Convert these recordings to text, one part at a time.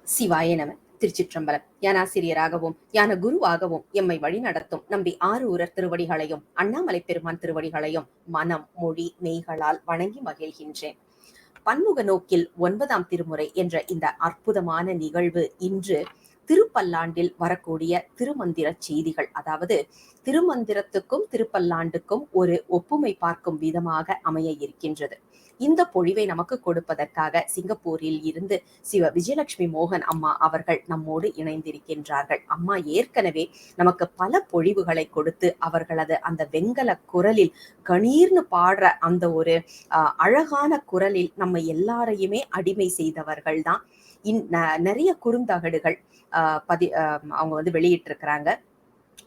சிவாய நம. திருச்சிற்றம்பலம். ஞானாசிரியராகவும் ஞான குருவாகவும் எம்மை வழி நடத்தும் நம்பி ஆறு ஊரர் திருவடிகளையும் அண்ணாமலை பெருமான் திருவடிகளையும் மனம் மொழி மெய்களால் வணங்கி மகிழ்கின்றேன். பன்முக நோக்கில் 9ஆம் திருமுறை என்ற இந்த அற்புதமான நிகழ்வு இன்று திருப்பல்லாண்டில் வரக்கூடிய திருமந்திர செய்திகள், அதாவது திருமந்திரத்துக்கும் திருப்பல்லாண்டுக்கும் ஒரு ஒப்புமை பார்க்கும் விதமாக அமைய இருக்கின்றது. இந்த பொழிவை நமக்கு கொடுப்பதற்காக சிங்கப்பூரில் இருந்து சிவ விஜயலட்சுமி மோகன் அம்மா அவர்கள் நம்மோடு இணைந்திருக்கின்றார்கள். அம்மா ஏற்கனவே நமக்கு பல பொழிவுகளை கொடுத்து அவர்களது அந்த வெண்கல குரலில் கணீர்னு பாடுற அந்த ஒரு அழகான குரலில் நம்ம எல்லாரையுமே அடிமை செய்தவர்கள் தான். நிறைய குறுந்தகடுகள் அவங்க வெளியிட்டிருக்கிறாங்க.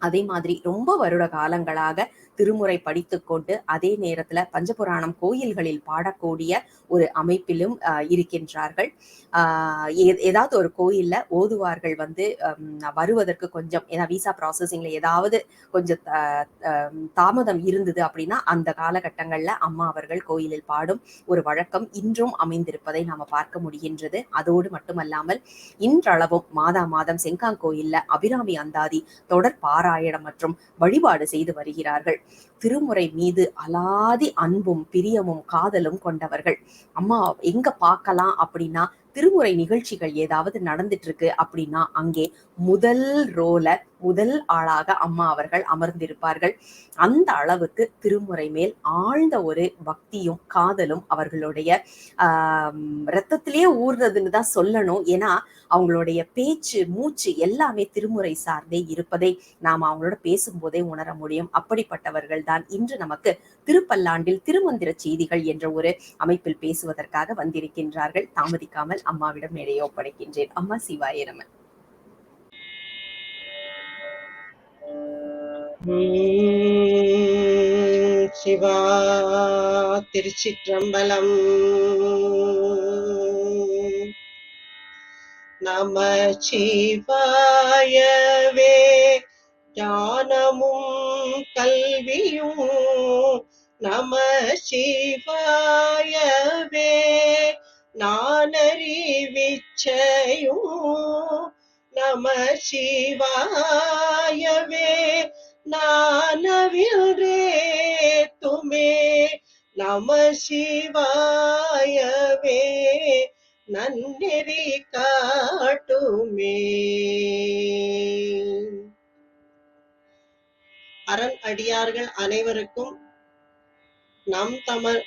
அதே மாதிரி ரொம்ப வருட காலங்களாக திருமுறை படித்துக்கொண்டு அதே நேரத்துல பஞ்சபுராணம் கோயில்களில் பாடக்கூடிய ஒரு அமைப்பிலும் இருக்கின்றார்கள். ஏதாவது ஒரு கோயில்ல ஓதுவார்கள் வருவதற்கு கொஞ்சம் விசா ப்ராசஸிங்ல ஏதாவது கொஞ்சம் தாமதம் இருந்தது அப்படின்னா அந்த காலகட்டங்கள்ல அம்மா அவர்கள் கோயிலில் பாடும் ஒரு வழக்கம் இன்றும் அமைந்திருப்பதை நாம பார்க்க முடிகின்றது. அதோடு மட்டுமல்லாமல் இன்றளவும் மாதம் செங்காங்கோயில்ல அபிராமி அந்தாதி தொடர் பாராயணம் மற்றும் வழிபாடு செய்து வருகிறார்கள். திருமுறை மீது அலாதி அன்பும் பிரியமும் காதலும் கொண்டவர்கள். அம்மா எங்க பார்க்கலாம் அப்படின்னா, திருமுறை நிகழ்ச்சிகள் ஏதாவது நடந்துட்டு இருக்கு அப்படின்னா அங்கே முதல் ஆளாக அம்மா அவர்கள் அமர்ந்திருப்பார்கள். அந்த அளவுக்கு திருமுறை மேல் ஆழ்ந்த ஒரு பக்தியும் காதலும் அவர்களுடைய இரத்தத்திலேயே ஊர்றதுன்னு தான் சொல்லணும். ஏன்னா அவங்களுடைய பேச்சு மூச்சு எல்லாமே திருமுறை சார்ந்தே இருப்பதை நாம் அவங்களோட பேசும்போதே உணர முடியும். அப்படிப்பட்டவர்கள் தான் இன்று நமக்கு திருப்பல்லாண்டில் திருமந்திர செய்திகள் என்ற ஒரு அமைப்பில் பேசுவதற்காக வந்திருக்கின்றார்கள். தாமதிக்காமல் அம்மாவிடம் மேடையை ஒப்படைக்கின்றேன். அம்மா சிவாய நம. சிவா திருச்சிற்றம்பலம். நம சிவாயவே ஞானமும் கல்வியும், நம சிவாயவே நானறிவிச்சையும், நம சிவாயவே நானவில்ரே துமே, நம சிவாயவே நன்னெறி காட்டுமே. அரண் அடியார்கள் அனைவருக்கும் நம் தமிழ்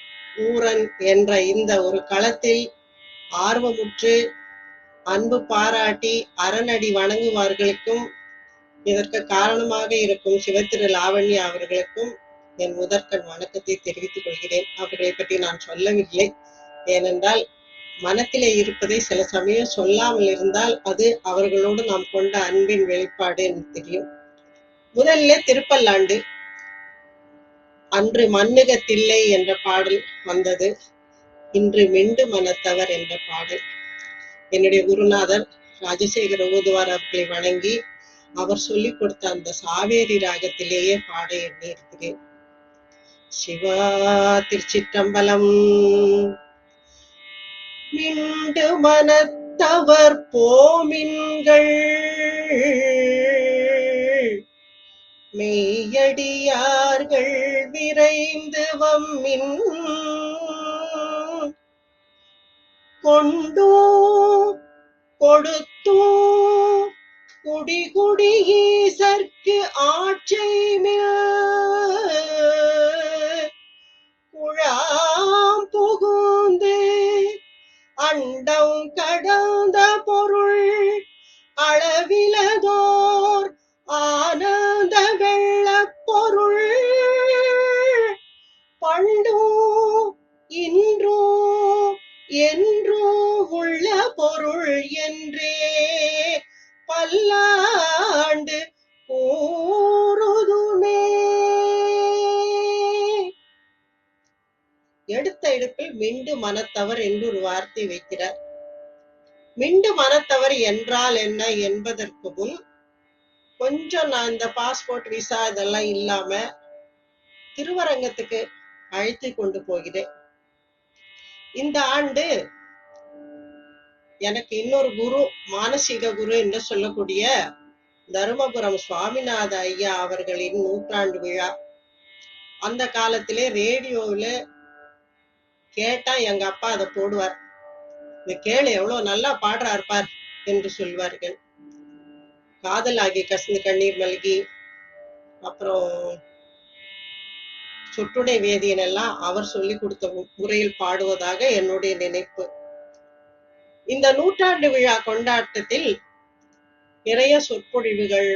ஊரன் என்ற இந்த ஒரு களத்தில் ஆர்வமுற்று அன்பு பாராட்டி அரணடி வணங்குவார்களுக்கும் இதற்கு காரணமாக இருக்கும் சிவத்திரு லாவண்யா அவர்களுக்கும் என் முதற்கண் வணக்கத்தை தெரிவித்துக் கொள்கிறேன். அவர்களை பற்றி நான் சொல்லவில்லை. ஏனென்றால் மனத்திலே இருப்பதை சில சமயம் சொல்லாமல் இருந்தால் அது அவர்களோடு நாம் கொண்ட அன்பின் வெளிப்பாடு எனக்கு தெரியும். முதல்ல திருப்பல்லாண்டு. அன்று மண்ணுகத்தில்லை என்ற பாடல் வந்தது. இன்று மிண்டு மனத்தவர் என்ற பாடல். என்னுடைய குருநாதர் ராஜசேகர ஓதுவார் அவர்களை வணங்கி அவர் சொல்லிக் கொடுத்த அந்த சாவேரி ராகத்திலேயே பாட எண்ணி இருக்கிறேன். சிவா திருச்சிற்றம்பலம். மிண்டு மனத்தவர் போமின்கள், மெய்யடியார்கள் விரைந்து வம்மின், கொண்டோ கொடுத்தோ குடி ஈசர்க்கு ஆட்சைமில், குழாம் புகுந்து அண்டம் கடந்த பொருள் அளவிலதோர் ஆனந்த வெள்ளப் பொருள், பண்டோ இன்றோ என்றோ உள்ள பொருள் என்றே பல்லாண்டு கூறுதுமே. எடுத்த எடுப்பில் மிண்டு மனத்தவர் என்று ஒரு வார்த்தை வைக்கிறார். மிண்டு மனத்தவர் என்றால் என்ன என்பதற்கு முன் கொஞ்சம் நான் இந்த பாஸ்போர்ட் விசா இதெல்லாம் இல்லாம திருவரங்கத்துக்கு அழைத்து கொண்டு போகிறேன். இந்த ஆண்டு எனக்கு இன்னொரு குரு, மானசீக குரு என்று சொல்லக்கூடிய தருமபுரம் சுவாமிநாத ஐயா அவர்களின் நூற்றாண்டு விழா. அந்த காலத்திலே ரேடியோவில கேட்டா எங்க அப்பா அதை போடுவார். இந்த கேளு எவ்வளவு நல்லா பாடுறார் பார் என்று சொல்வார்கள். காதல் ஆகி கசிந்து கண்ணீர் மல்கி, அப்புறம் சொட்டுடை வேதியன் எல்லாம் அவர் சொல்லி கொடுத்த முறையில் பாடுவதாக என்னுடைய நினைப்பு. இந்த நூற்றாண்டு விழா கொண்டாட்டத்தில் நிறைய சொற்பொழிவுகள்,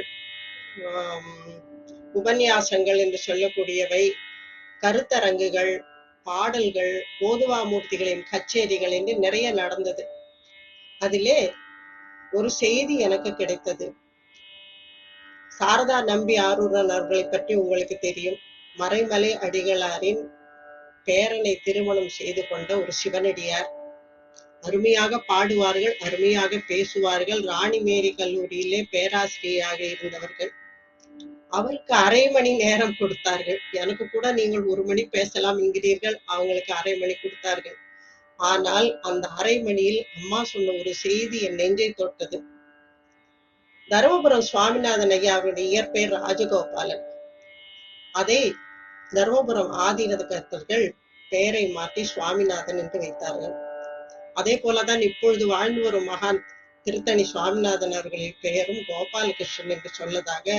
உபன்யாசங்கள் என்று சொல்லக்கூடியவை, கருத்தரங்குகள், பாடல்கள், ஓதுவா மூர்த்திகளின் கச்சேரிகள் என்று நிறைய நடந்தது. அதிலே ஒரு செய்தி எனக்கு கிடைத்தது. சாரதா நம்பி ஆரூரன் அவர்களை பற்றி உங்களுக்கு தெரியும். மறைமலை அடிகளாரின் பேரனை திருமணம் செய்து கொண்ட ஒரு சிவனடியார். அருமையாக பாடுவார்கள், அருமையாக பேசுவார்கள். ராணிமேரி கல்லூரியிலே பேராசிரியராக இருந்தவர்கள். அவருக்கு அரை மணி நேரம் கொடுத்தார்கள். எனக்கு கூட நீங்கள் 1 மணி பேசலாம் என்கிறீர்கள், அவங்களுக்கு அரை மணி கொடுத்தார்கள். ஆனால் அந்த அரை மணியில் அம்மா சொன்ன ஒரு செய்தி என் நெஞ்சை தொட்டது. தருமபுரம் சுவாமிநாதன் ஐயா அவருடைய இயற்பெயர் ராஜகோபாலன். அதை தருமபுரம் ஆதீன கர்த்தர்கள் பெயரை மாற்றி சுவாமிநாதன் என்று வைத்தார்கள். அதே போலதான் இப்பொழுது வாழ்ந்து வரும் மகான் திருத்தணி சுவாமிநாதன் அவர்களின் பெயரும் கோபாலகிருஷ்ணன் என்று சொல்லதாக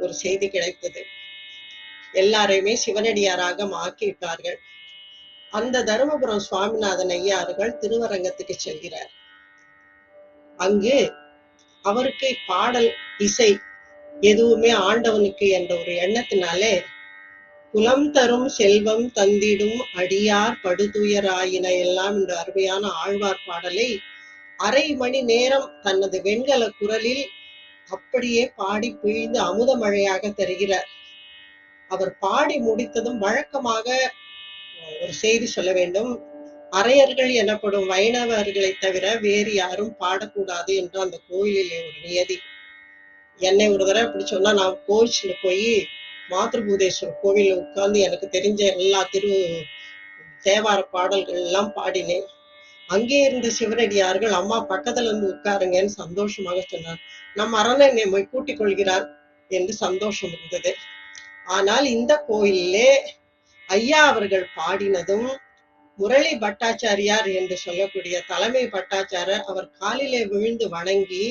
ஒரு செய்தி கிடைத்தது. எல்லாரையுமே சிவனடியாராக ஆக்கிவிட்டார்கள். அந்த தருமபுரம் சுவாமிநாதன் ஐயா அவர்கள் திருவரங்கத்துக்கு செல்கிறார். அங்கு அவருக்கு பாடல், இசை எதுவுமே ஆண்டவனுக்கு என்ற ஒரு எண்ணத்தினாலே குலம் தரும் செல்வம் தந்திடும் அடியார் படுதுயராயின எல்லாம் என்ற அருமையான ஆழ்வார் பாடலை அரை மணி நேரம் தனது வெண்கல குரலில் அப்படியே பாடி பிழிந்து அமுத மழையாக தருகிறார். அவர் பாடி முடித்ததும் வழக்கமாக ஒரு செய்தி சொல்ல வேண்டும். அரையர்கள் எனப்படும் வைணவர்களை தவிர வேறு யாரும் பாடக்கூடாது என்று அந்த கோயிலில் ஒரு நியதி. என்னை ஒரு தடவை அப்படி சொன்னா நான் கோயிச்சுல போய் மாத்ருபூதேஸ்வரர் கோவில உட்கார்ந்து எனக்கு தெரிஞ்ச எல்லா தேவார பாடல்கள் எல்லாம் பாடினேன். அங்கே இருந்த சிவனடியார்கள் அம்மா பக்கத்துல இருந்து உட்காருங்கன்னு சந்தோஷமாக சொன்னார். நம் அரணை நம்மை கூட்டிக் கொள்கிறார் என்று சந்தோஷம் இருந்தது. ஆனால் இந்த கோயிலே ஐயா அவர்கள் பாடினதும் முரளி பட்டாச்சாரியார் என்று சொல்லக்கூடிய தலைமை பட்டாச்சாரர் அவர் காலிலே விழுந்து வணங்கி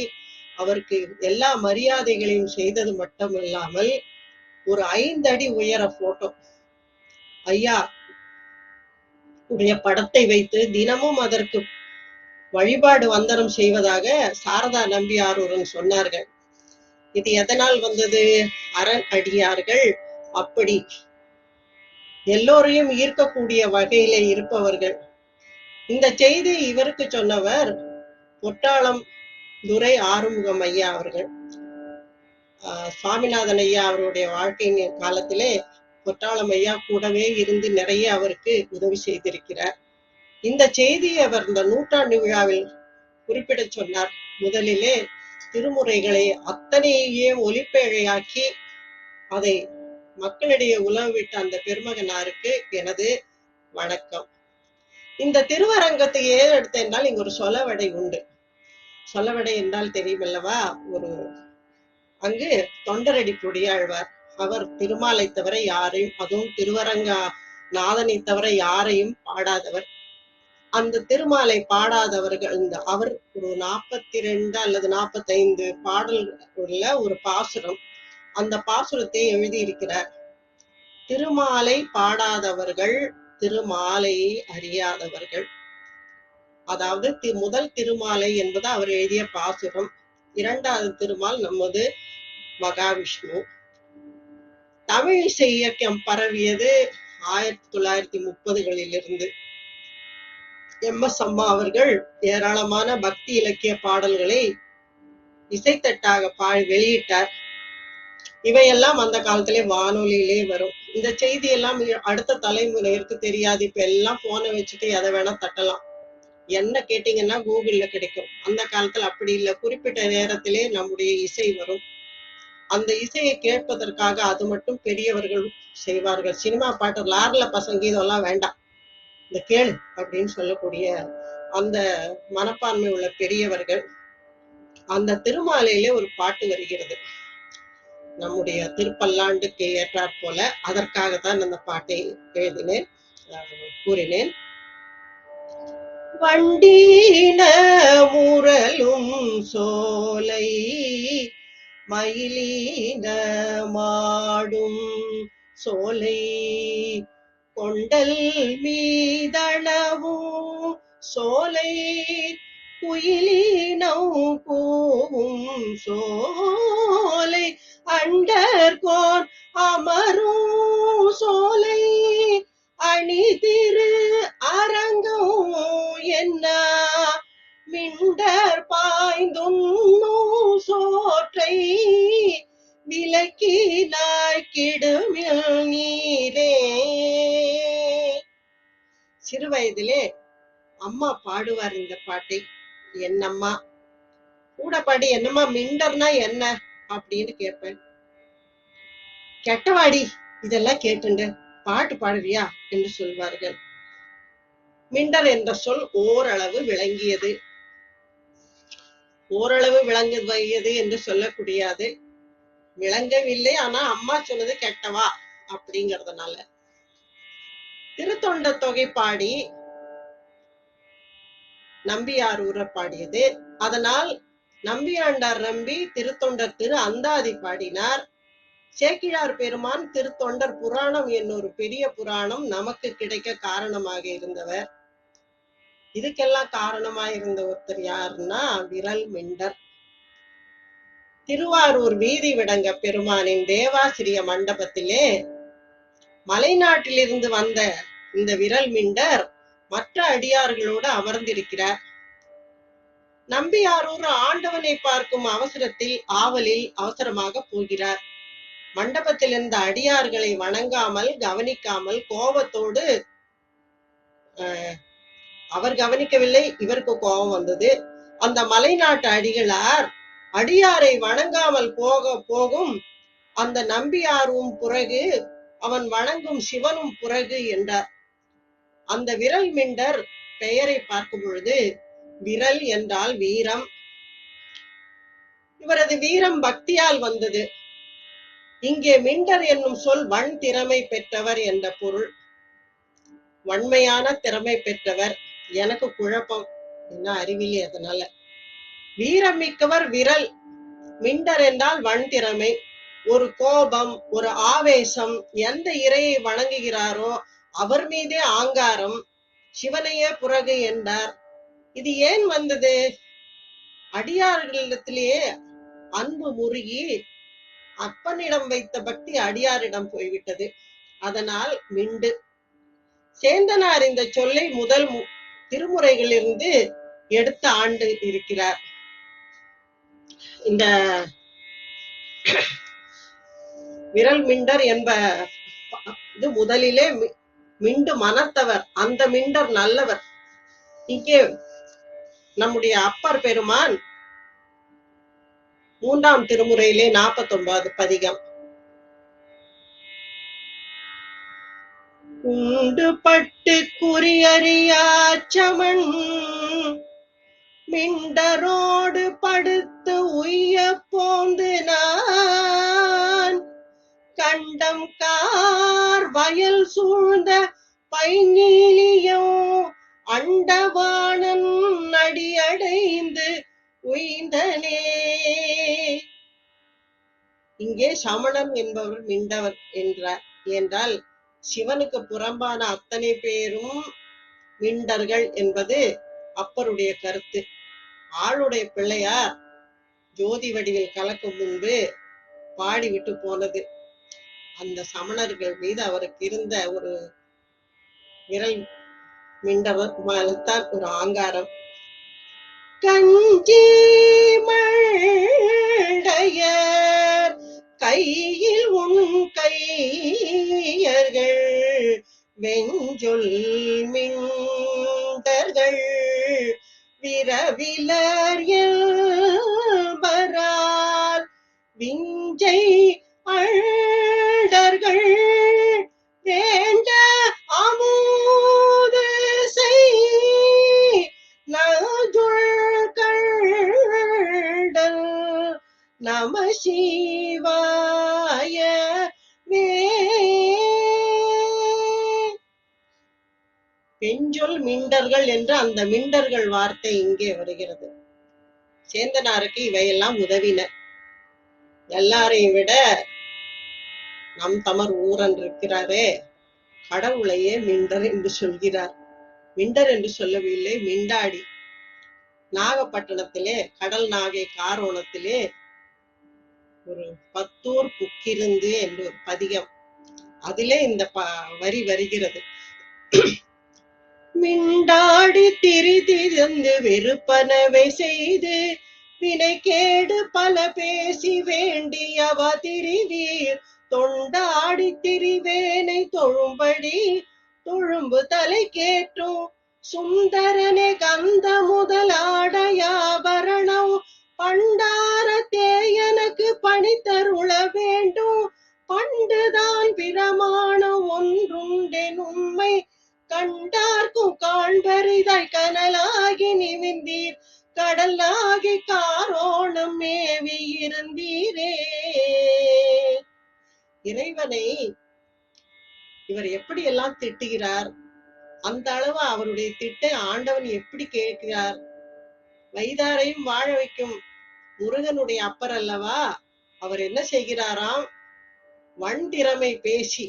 அவருக்கு எல்லா மரியாதைகளையும் செய்தது மட்டும் இல்லாமல் ஒரு 5 அடி உயர போட்டோ ஐயா உடைய படத்தை வைத்து தினமும் அதற்கு வழிபாடு வந்தனம் செய்வதாக சாரதா நம்பி ஆரூரன் சொன்னார்கள். இது எதனால் வந்தது? அரண் அடியார்கள் அப்படி எல்லோரையும் ஈர்க்கக்கூடிய வகையில இருப்பவர்கள். இந்த செய்தி இவருக்கு சொன்னவர் பொட்டாளம் துரை ஆறுமுகம் ஐயா அவர்கள். சுவாமிநாதன் ஐயா அவருடைய வாழ்க்கையின் காலத்திலே பொட்டாளம் ஐயா கூடவே இருந்து நிறைய அவருக்கு உதவி செய்திருக்கிறார். இந்த செய்தியை அவர் இந்த நூற்றாண்டு விழாவில் குறிப்பிட சொன்னார். முதலிலே திருமுறைகளை அத்தனையே ஒலிப்பேழையாக்கி அதை மக்களிடையே உலவிட்ட அந்த பெருமகனாருக்கு எனது வணக்கம். இந்த திருவரங்கத்தை ஏன் எடுத்தேன்னால் இங்க ஒரு சொலவடை உண்டு. சொலவடை என்றால் தெரியுமல்லவா? ஒரு அங்கு தொண்டரடி பொடியாழ்வார், அவர் திருமாலை தவிர யாரையும், அதுவும் திருவரங்க நாதனை தவிர யாரையும் பாடாதவர். அந்த திருமாலை பாடாதவர்கள் அவர் ஒரு 42 அல்லது 45 பாடல் உள்ள ஒரு பாசுரம், அந்த பாசுரத்தை எழுதியிருக்கிறார். திருமாலை பாடாதவர்கள் திருமாலையை அறியாதவர்கள். அதாவது முதல் திருமாலை என்பது அவர் எழுதிய பாசுரம். 2வது திருமால் நமது மகாவிஷ்ணு. தமிழ் இசை இயக்கம் பரவியது 1930களிலிருந்து. எம்.எஸ். அம்மா அவர்கள் ஏராளமான பக்தி இலக்கிய பாடல்களை இசைத்தட்டாக வெளியிட்டார். இவையெல்லாம் அந்த காலத்திலே வானொலியிலே வரும். இந்த செய்தி எல்லாம் அடுத்த தலைமுறைக்கு தெரியாது. இப்ப எல்லாம் போனை வச்சுட்டு எதை வேணா தட்டலாம். என்ன கேட்டீங்கன்னா கூகுள்ல கிடைக்கும். அந்த காலத்துல அப்படி இல்லை. குறிப்பிட்ட நேரத்திலே நம்முடைய இசை வரும். அந்த இசையை கேட்பதற்காக அது மட்டும் பெரியவர்கள் செய்வார்கள். சினிமா பாட்டு லாரில பசங்க இதெல்லாம் வேண்டாம், இந்த கேளு அப்படின்னு சொல்லக்கூடிய அந்த மனப்பான்மை உள்ள பெரியவர்கள். அந்த திருமாலையிலே ஒரு பாட்டு வருகிறது, நம்முடைய திருப்பல்லாண்டுக்கு ஏற்றாற் போல. அதற்காகத்தான் அந்த பாட்டை எழுதினேன், கூறினேன். வண்டீன முரலும் சோலை மயிலீன மாடும் சோலை கொண்டல் மீதளவும் சோலை குயிலினம் கூவும் சோலை அண்டர்கோன் அமரும் சோலை அணி திரு அரங்கம் என்ன மிண்டர் பாய்ந்துண்ணும் சோற்றை விலக்கினாய் கிடுமில் நீரே. சிறு வயதிலே அம்மா பாடுவார் இந்த பாட்டை. என்னம்மா கூட பாடி, என்னம்மா மிண்டர்னா என்ன அப்படின்னு கேட்பேன். கெட்டவாடி இதெல்லாம் கேட்டுண்டு பாட்டு பாடுவியா என்று சொல்வார்கள். மிண்டர் என்ற சொல் ஓரளவு விளங்கியது, ஓரளவு விளங்குவது என்று சொல்லக்கூடியது. விளங்கவில்லை, ஆனா அம்மா சொன்னது கெட்டவா அப்படிங்கறதுனால. திருத்தொண்ட தொகை பாடி நம்பியார் ஊர பாடியது. அதனால் நம்பியாண்டார் நம்பி திருத்தொண்டர் திரு அந்தாதி பாடினார். சேக்கிழார் பெருமான் திருத்தொண்டர் புராணம் என்னொரு பெரிய புராணம் நமக்கு கிடைக்க காரணமாக இருந்தவர். இதுக்கெல்லாம் காரணமாயிருந்த ஒருத்தர் யாருன்னா விரல் மிண்டர். திருவாரூர் வீதி விடங்க பெருமானின் தேவாசிரிய மண்டபத்திலே மலைநாட்டிலிருந்து வந்த இந்த விரல் மிண்டர் மற்ற அடியார்களோடு அமர்ந்திருக்கிறார். நம்பியாரூர் ஆண்டவனை பார்க்கும் அவசரத்தில் ஆவலில் அவசரமாக போகிறார். மண்டபத்தில் இருந்த அடியார்களை வணங்காமல் கவனிக்காமல் கோபத்தோடு, அவர் கவனிக்கவில்லை, இவருக்கு கோபம் வந்தது. அந்த மலைநாட்டு அடிகளார் அடியாரை வணங்காமல் போகும் அந்த நம்பியாரும் புறகு அவன் வணங்கும் சிவனும் புறகு என்றார். அந்த விரல் மிண்டர் பெயரை பார்க்கும் பொழுது விரல் என்றால் வீரம். இவரது வீரம் பக்தியால் வந்தது. இங்கே மிண்டர் என்னும் சொல் வன் திறமை பெற்றவர் என்ற பொருள். வன்மையான திறமை பெற்றவர். எனக்கு குழப்பம், என்ன அறிவில்லை, அதனால வீரம் மிக்கவர் விரல். மிண்டர் என்றால் வன் திறமை, ஒரு கோபம், ஒரு ஆவேசம். எந்த இறையை வணங்குகிறாரோ அவர் மீதே ஆங்காரம். சிவனையே புறகு என்றார். இது ஏன் வந்தது? அடியார்களிடத்திலேயே அன்பு முருகி அப்பனிடம் வைத்த பக்தி அடியாரிடம் போய்விட்டது. அதனால் மிண்டு. சேந்தனார் இந்த சொல்லை முதல் திருமுறைகளிலிருந்து எடுத்த ஆண்டு இருக்கிறார். இந்த விரல் மிண்டர் என்ப இது முதலிலே மிண்டு மனத்தவர். அந்த மிண்டர் நல்லவர். இங்கே நம்முடைய அப்பர் பெருமான் 3ஆம் திருமுறையிலே 49 பதிகம். உண்டு பட்டு குறியறியாச்சமன் மிண்டரோடு படுத்து உய்ய போந்து நான் கண்டம் கார் வயல் சூழ்ந்த பைஞீலியோ அண்டவானன் அடியடைந்து உய்ந்தனே. இங்கே சமணன் என்பவர் மிண்டவர் என்றார். என்றால் சிவனுக்கு புறம்பான அத்தனை பேரும் மிண்டர்கள் என்பது அப்பருடைய கருத்து. ஆளுடைய பிள்ளையார் ஜோதி வடிவில் கலக்கும் முன்பு பாடிவிட்டு போனது. அந்த சமணர்கள் மீது அவருக்கு இருந்த ஒரு விரல் மிண்டவர் மேல்தான் ஒரு ஆங்காரம். கஞ்சி மழையர் கையில் உன் கையர்கள் வெஞ்சொல் மிண்டர்கள் விரவிலர் என்பரால் விஞ்சை அழடர்கள் வேண்ட அமுது செய் நம சிவாயவே. பெஞ்சொல் மிண்டர்கள் என்று அந்த மிண்டர்கள் வார்த்தை இங்கே வருகிறது. சேந்தனாருக்கு இவையெல்லாம் உதவின. எல்லாரையும் விட நம் தமர் ஊரன் இருக்கிறாரே, கடவுளையே மிண்டர் என்று சொல்கிறார். மிண்டர் என்று சொல்லவில்லை, மிண்டாடி. நாகப்பட்டினத்திலே கடல் நாகை காரோணத்திலே ஒரு பத்தூர் புக்கிருந்து என்று ஒரு பதிகம், அதிலே இந்த வரி வருகிறது. மிண்டாடி திரிதிருந்து வெறுப்பனவை செய்து வினைகேடு பல பேசி வேண்டியவ திரிவீர். தொண்டாடி திரிவேனை தொழும்படி தொழும்பு தலை கேற்றும் சுந்தரனே கந்த முதலாடையாபரணம் பண்டாரத்தே எனக்கு பணித்தருள வேண்டும். பண்டுதான் பிரமாணம் ஒன்றுண்டென் உண்மை கண்டார்க்கும் காண்பரிதாய் கனலாகி நிமிந்தீர். கடலாகி காரோணம் மேவி இருந்தீரே. இறைவனை இவர் எப்படி எல்லாம் திட்டுகிறார், அந்த அளவு அவருடைய திட்டை ஆண்டவன் எப்படி கேட்கிறார். வைதாரையும் வாழ வைக்கும் முருகனுடைய அப்பர் அல்லவா, அவர் என்ன செய்கிறாராம், வண்டிறமை பேசி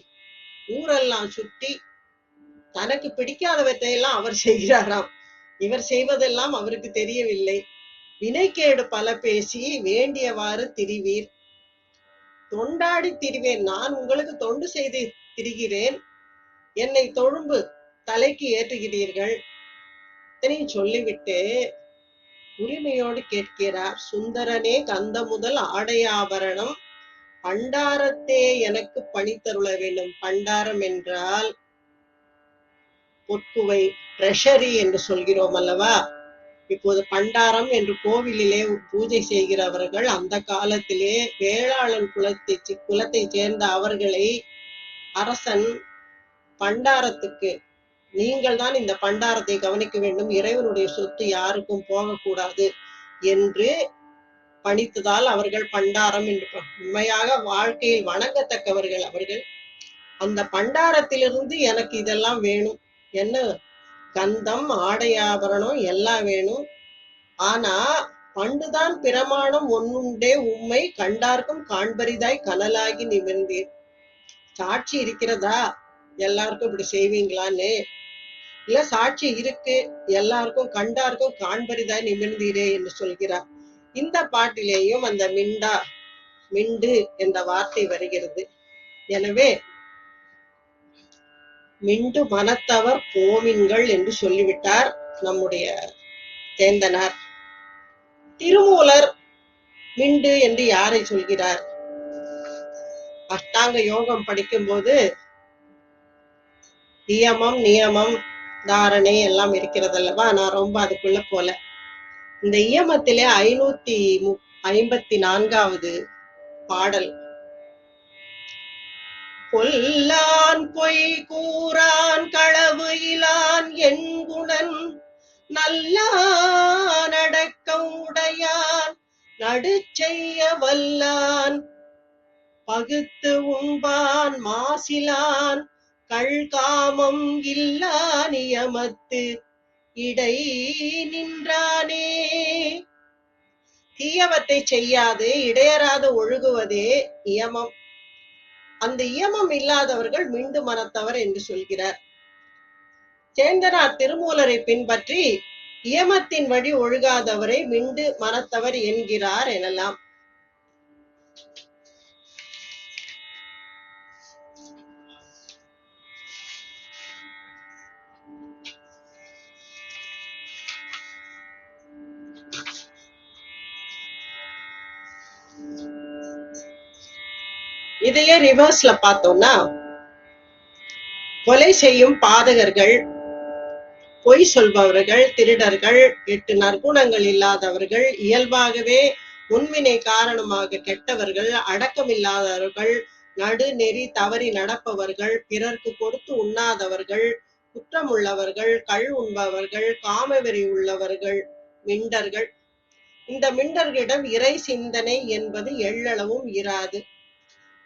ஊரெல்லாம் சுட்டி தனக்கு பிடிக்காதவற்றையெல்லாம் அவர் செய்கிறாராம். இவர் செய்வதெல்லாம் அவருக்கு தெரியவில்லை. வினைக்கேடு பல பேசி வேண்டியவாறு திரிவீர். தொண்டாடி திரிவேன், நான் உங்களுக்கு தொண்டு செய்து திரிகிறேன், என்னை தொழும்பு தலைக்கு ஏற்றுகிறீர்கள். இத்தனையும் சொல்லிவிட்டு உரிமையோடு கேட்கிறார். சுந்தரனே கந்த முதல் ஆடையாபரணம் பண்டாரத்தே எனக்கு பணித்தருள வேண்டும். பண்டாரம் என்றால் பொற்குவை, ட்ரெஷரி என்று சொல்கிறோம் அல்லவா. இப்போது பண்டாரம் என்று கோவிலிலே பூஜை செய்கிறவர்கள் அந்த காலத்திலே வேளாளன் குலத்தை சேர்ந்த அவர்களை அரசன் பண்டாரத்துக்கு, நீங்கள் தான் இந்த பண்டாரத்தை கவனிக்க வேண்டும், இறைவனுடைய சொத்து யாருக்கும் போகக்கூடாது என்று பணித்ததால் அவர்கள் பண்டாரம் என்று. உண்மையாக வாழ்க்கையில் வணங்கத்தக்கவர்கள் அவர்கள். அந்த பண்டாரத்திலிருந்து எனக்கு இதெல்லாம் வேணும், என்ன கந்தம் ஆடையாபரணம் எல்லாம் வேணும். ஆனா பண்டுதான் பிரமாணம் ஒன்னுண்டே உண்மை கண்டார்க்கும் காண்பரிதாய் கனலாகி நிமிர்ந்தீர். சாட்சி இருக்கிறதா, எல்லாருக்கும் இப்படி செய்வீங்களான்னு? இல்ல சாட்சி இருக்கு, எல்லாருக்கும் கண்டார்க்கும் காண்பரிதாய் நிமிர்ந்தீரே என்று சொல்கிறார். இந்த பாட்டிலேயும் அந்த மிண்டு என்ற வார்த்தை வருகிறது. எனவே மிண்டு மனத்தவர் போமின்கள் என்று சொல்லிவிட்டார் நம்முடைய சேந்தனார். திருமூலர் மிண்டு என்று யாரை சொல்கிறார்? அஷ்டாங்க யோகம் படிக்கும் போது நியமம் நியமம் தாரணை எல்லாம் இருக்கிறது அல்லவா. நான் ரொம்ப அதுக்குள்ள போல. இந்த இயமத்திலே 554வது பாடல், கொல்லான் பொய் கூறான் களவு இலான் என்குணன் நல்லான் அடக்கம் உடையான் நடு செய்ய வல்லான் பகுத்து உண்பான் மாசிலான் கள்காமம் இல்லா நியமத்து இடை நின்றானே. தீயவற்றை செய்யாது இடையராது ஒழுகுவதே இயமம். அந்த இயமம் இல்லாதவர்கள் மிண்டு மனத்தவர் என்று சொல்கிறார். சேந்தனார் திருமூலரை பின்பற்றி இயமத்தின் வழி ஒழுகாதவரை மிண்டு மனத்தவர் என்கிறார் எனலாம். இதையே ரிவர்ஸ்ல பார்த்தோம்னா, கொலை செய்யும் பாதகர்கள், பொய் சொல்பவர்கள், திருடர்கள், 8 நற்குணங்கள் இல்லாதவர்கள், இயல்பாகவே முன்வினை காரணமாக கெட்டவர்கள், அடக்கம் இல்லாதவர்கள், நடு நெறி தவறி நடப்பவர்கள், பிறர்க்கு கொடுத்து உண்ணாதவர்கள், குற்றம் உள்ளவர்கள், கள் உண்பவர்கள், காமவெறி உள்ளவர்கள் மிண்டர்கள். இந்த மிண்டர்களிடம் இறை சிந்தனை என்பது எள்ளளவும் இராது.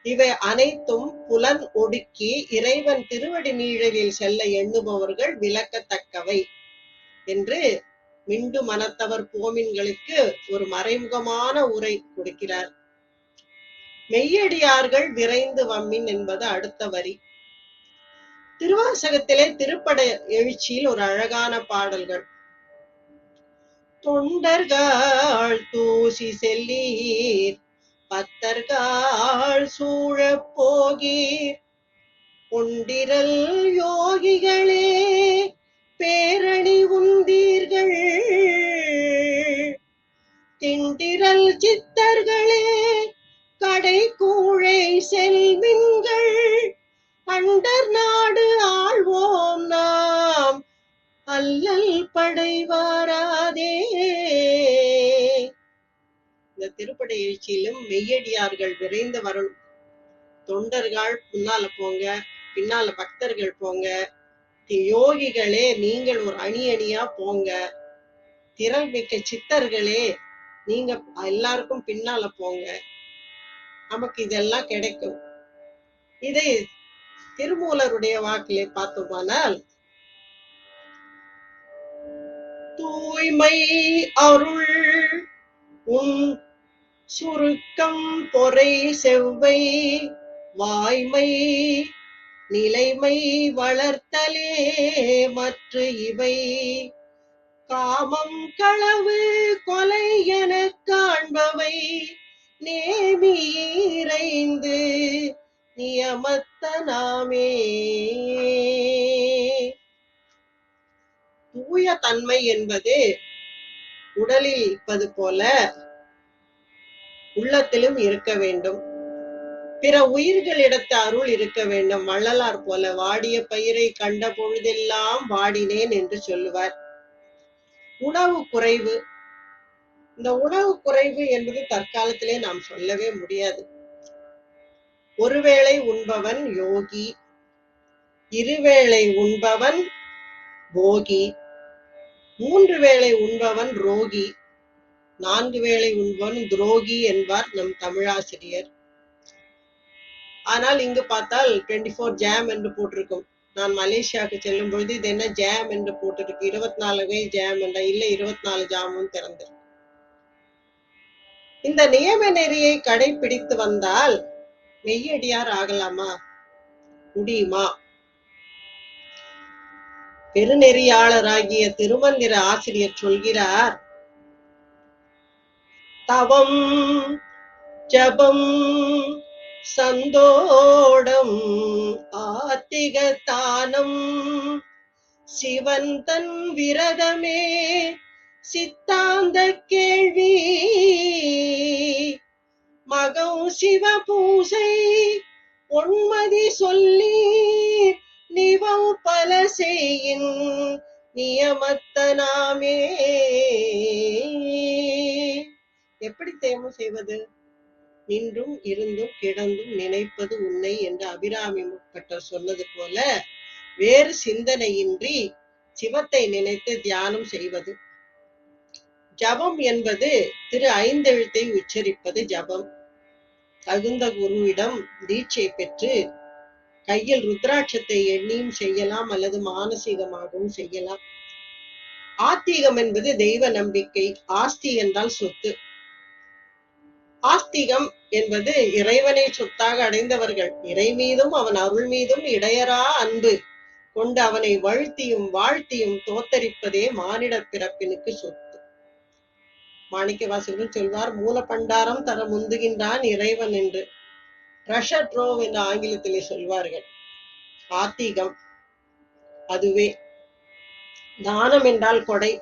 இவை அனைத்தும் புலன் ஒடுக்கி இறைவன் திருவடி நீழலில் செல்ல எண்ணுபவர்கள் விளக்கத்தக்கவை என்று மிண்டு மனத்தவர் போமின்களுக்கு ஒரு மறைமுகமான உரை கொடுக்கிறார். மெய்யடியார்கள் விரைந்து வம்மின் என்பது அடுத்த வரி. திருவாசகத்திலே திருப்பட எழுச்சியில் ஒரு அழகான பாடல்கள். தொண்டர்கள் தூசி செல்லீர், பத்தர்கள் சூழப் போகீர், ஒண்டிரல் யோகிகளே பேரணி உந்தீர்கள், திண்டிரல் சித்தர்களே கடை கூழை செல்வின்கள், அண்டர் நாடு ஆழ்வோம் நாம் அல்லல் படைவாராதே. இந்த திருப்படை எழுச்சியிலும் மெய்யடியார்கள் விரைந்து வரணும். தொண்டர்கள் முன்னால போங்க, பின்னால பக்தர்கள் போங்க, யோகிகளே நீங்கள் ஒரு அணி அணியா போங்க, திரள் மிக்க சித்தர்களே நீங்க எல்லாருக்கும் பின்னால போங்க, நமக்கு இதெல்லாம் கிடைக்கும். இதை திருமூலருடைய வாக்கிலே பார்த்தோமானால், தூய்மை அருள் உன் சுருக்கம் பொறை செவ்வை வாய்மை நிலைமை வளர்த்தலே மற்ற இவை, காமம் களவு கொலை என காண்பவை நேமியைந்து நியமத்த நாமே. தூய தன்மை என்பது உடலில் இருப்பது போல உள்ளத்திலும் இருக்க வேண்டும். பிற உயிர்களிடத்து அருள் இருக்க வேண்டும். வள்ளலார் போல வாடிய பயிரை கண்ட பொழுதெல்லாம் வாடினேன் என்று சொல்லுவார். உணவு குறைவு. இந்த உணவு குறைவு என்பது தற்காலத்திலே நாம் சொல்லவே முடியாது. ஒருவேளை உண்பவன் யோகி, இருவேளை உண்பவன் போகி, 3 வேளை உண்பவன் ரோகி, 4 வேளை உண்பவன் துரோகி என்பார் நம் தமிழாசிரியர். ஆனால் இங்கு பார்த்தால் 24 ஜாம் என்று போட்டிருக்கும். நான் மலேசியாவுக்கு செல்லும் பொழுது இது என்ன ஜாம் என்று போட்டிருக்கு, 24 ஜாம் என்ற, இல்லை 24 ஜாமும் திறந்திருக்கு. இந்த நியம நெறியை கடைபிடித்து வந்தால் மெய்யடியார் ஆகலாமா? முடியுமா? பெருநெறியாளராகிய திருமந்திர ஆசிரியர் சொல்கிறார், தவம் ஜபம் சந்தோடம் ஆத்திக தானம் சிவன் தன் விரதமே சித்தாந்த கேள்வி, மகம் சிவ பூசை ஒன்மதி சொல்லி நிவம் பல செய்யின் நியமத்த நாமே. எப்படி தேமம் செய்வது? நின்றும் இருந்தும் கிடந்தும் நினைப்பது உன்னை என்று அபிராமி முற்பட்டர் சொன்னது போல வேறு சிந்தனையின்றி சிவத்தை நினைத்து தியானம் செய்வது. ஜபம் என்பது திரு 5 எழுத்தை உச்சரிப்பது ஜபம். தகுந்த குருவிடம் தீட்சை பெற்று கையில் ருத்ராட்சத்தை எண்ணியும் செய்யலாம், அல்லது மானசீகமாகவும் செய்யலாம். ஆத்திகம் என்பது தெய்வ நம்பிக்கை. ஆஸ்தி என்றால் சொத்து. ஆஸ்திகம் என்பது இறைவனை சொத்தாக அடைந்தவர்கள் இறை மீதும் அவன் அருள் மீதும் இடையறா அன்பு கொண்டு அவனை வாழ்த்தியும் வாழ்த்தியும் தோத்தரிப்பதே மானிட பிறப்பினுக்கு சொத்து. மாணிக்கவாசகர் சொல்வார், மூல பண்டாரம் தர முந்துகின்றான் இறைவன் என்று. ட்ரெஷர் ட்ரோவ் என்று ஆங்கிலத்திலே சொல்வார்கள். ஆத்திகம் அதுவே. தானம் என்றால் கொடை.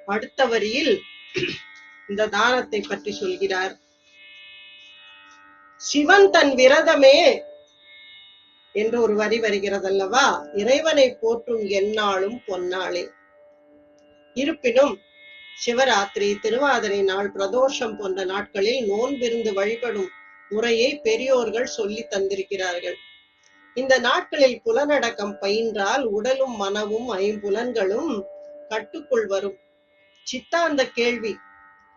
அடுத்த வரியில் இந்த தானத்தை பற்றி சொல்கிறார். சிவன் தன் விரதமே என்று ஒரு வரி வருகிறதல்லவா, இறைவனை போற்றும் எந்நாளும் பொன்னாளே. இருப்பினும் சிவராத்திரி, திருவாதிரை நாள், பிரதோஷம் போன்ற நாட்களில் நோன்பிருந்து வழிபடும் முறையை பெரியோர்கள் சொல்லி தந்திருக்கிறார்கள். இந்த நாட்களில் புலனடக்கம் பயின்றால் உடலும் மனமும் 5 புலன்களும் கட்டுக்குள் வரும். சித்தாந்த கேள்வி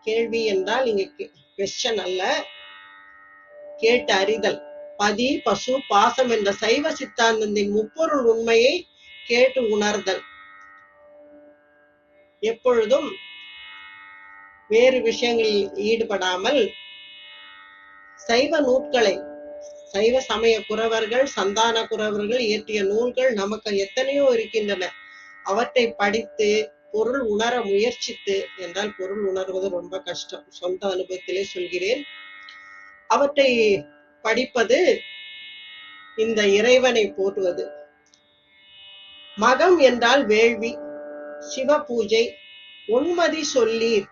கேள்வி என்றால் இங்க கொஸ்டின் அல்ல, கேட்டு அறிதல். பதி பசு பாசம் என்ற சைவ சித்தாந்தத்தின் முப்பொருள் உண்மையை கேட்டு உணர்தல். எப்பொழுதும் வேறு விஷயங்களில் ஈடுபடாமல் சைவ நூல்களை, சைவ சமய குரவர்கள், சந்தான குரவர்கள் இயற்றிய நூல்கள் நமக்கு எத்தனையோ இருக்கின்றன. அவற்றை படித்து பொருள் உணர முயற்சித்து, என்றால் பொருள் உணர்வது ரொம்ப கஷ்டம், சொந்த அனுபவத்திலே சொல்கிறேன். அவற்றை படிப்பது இந்த இறைவனை போற்றுவது. மகம் என்றால் வேள்வி, சிவ பூஜை, உண்மதி சொல்லீர்,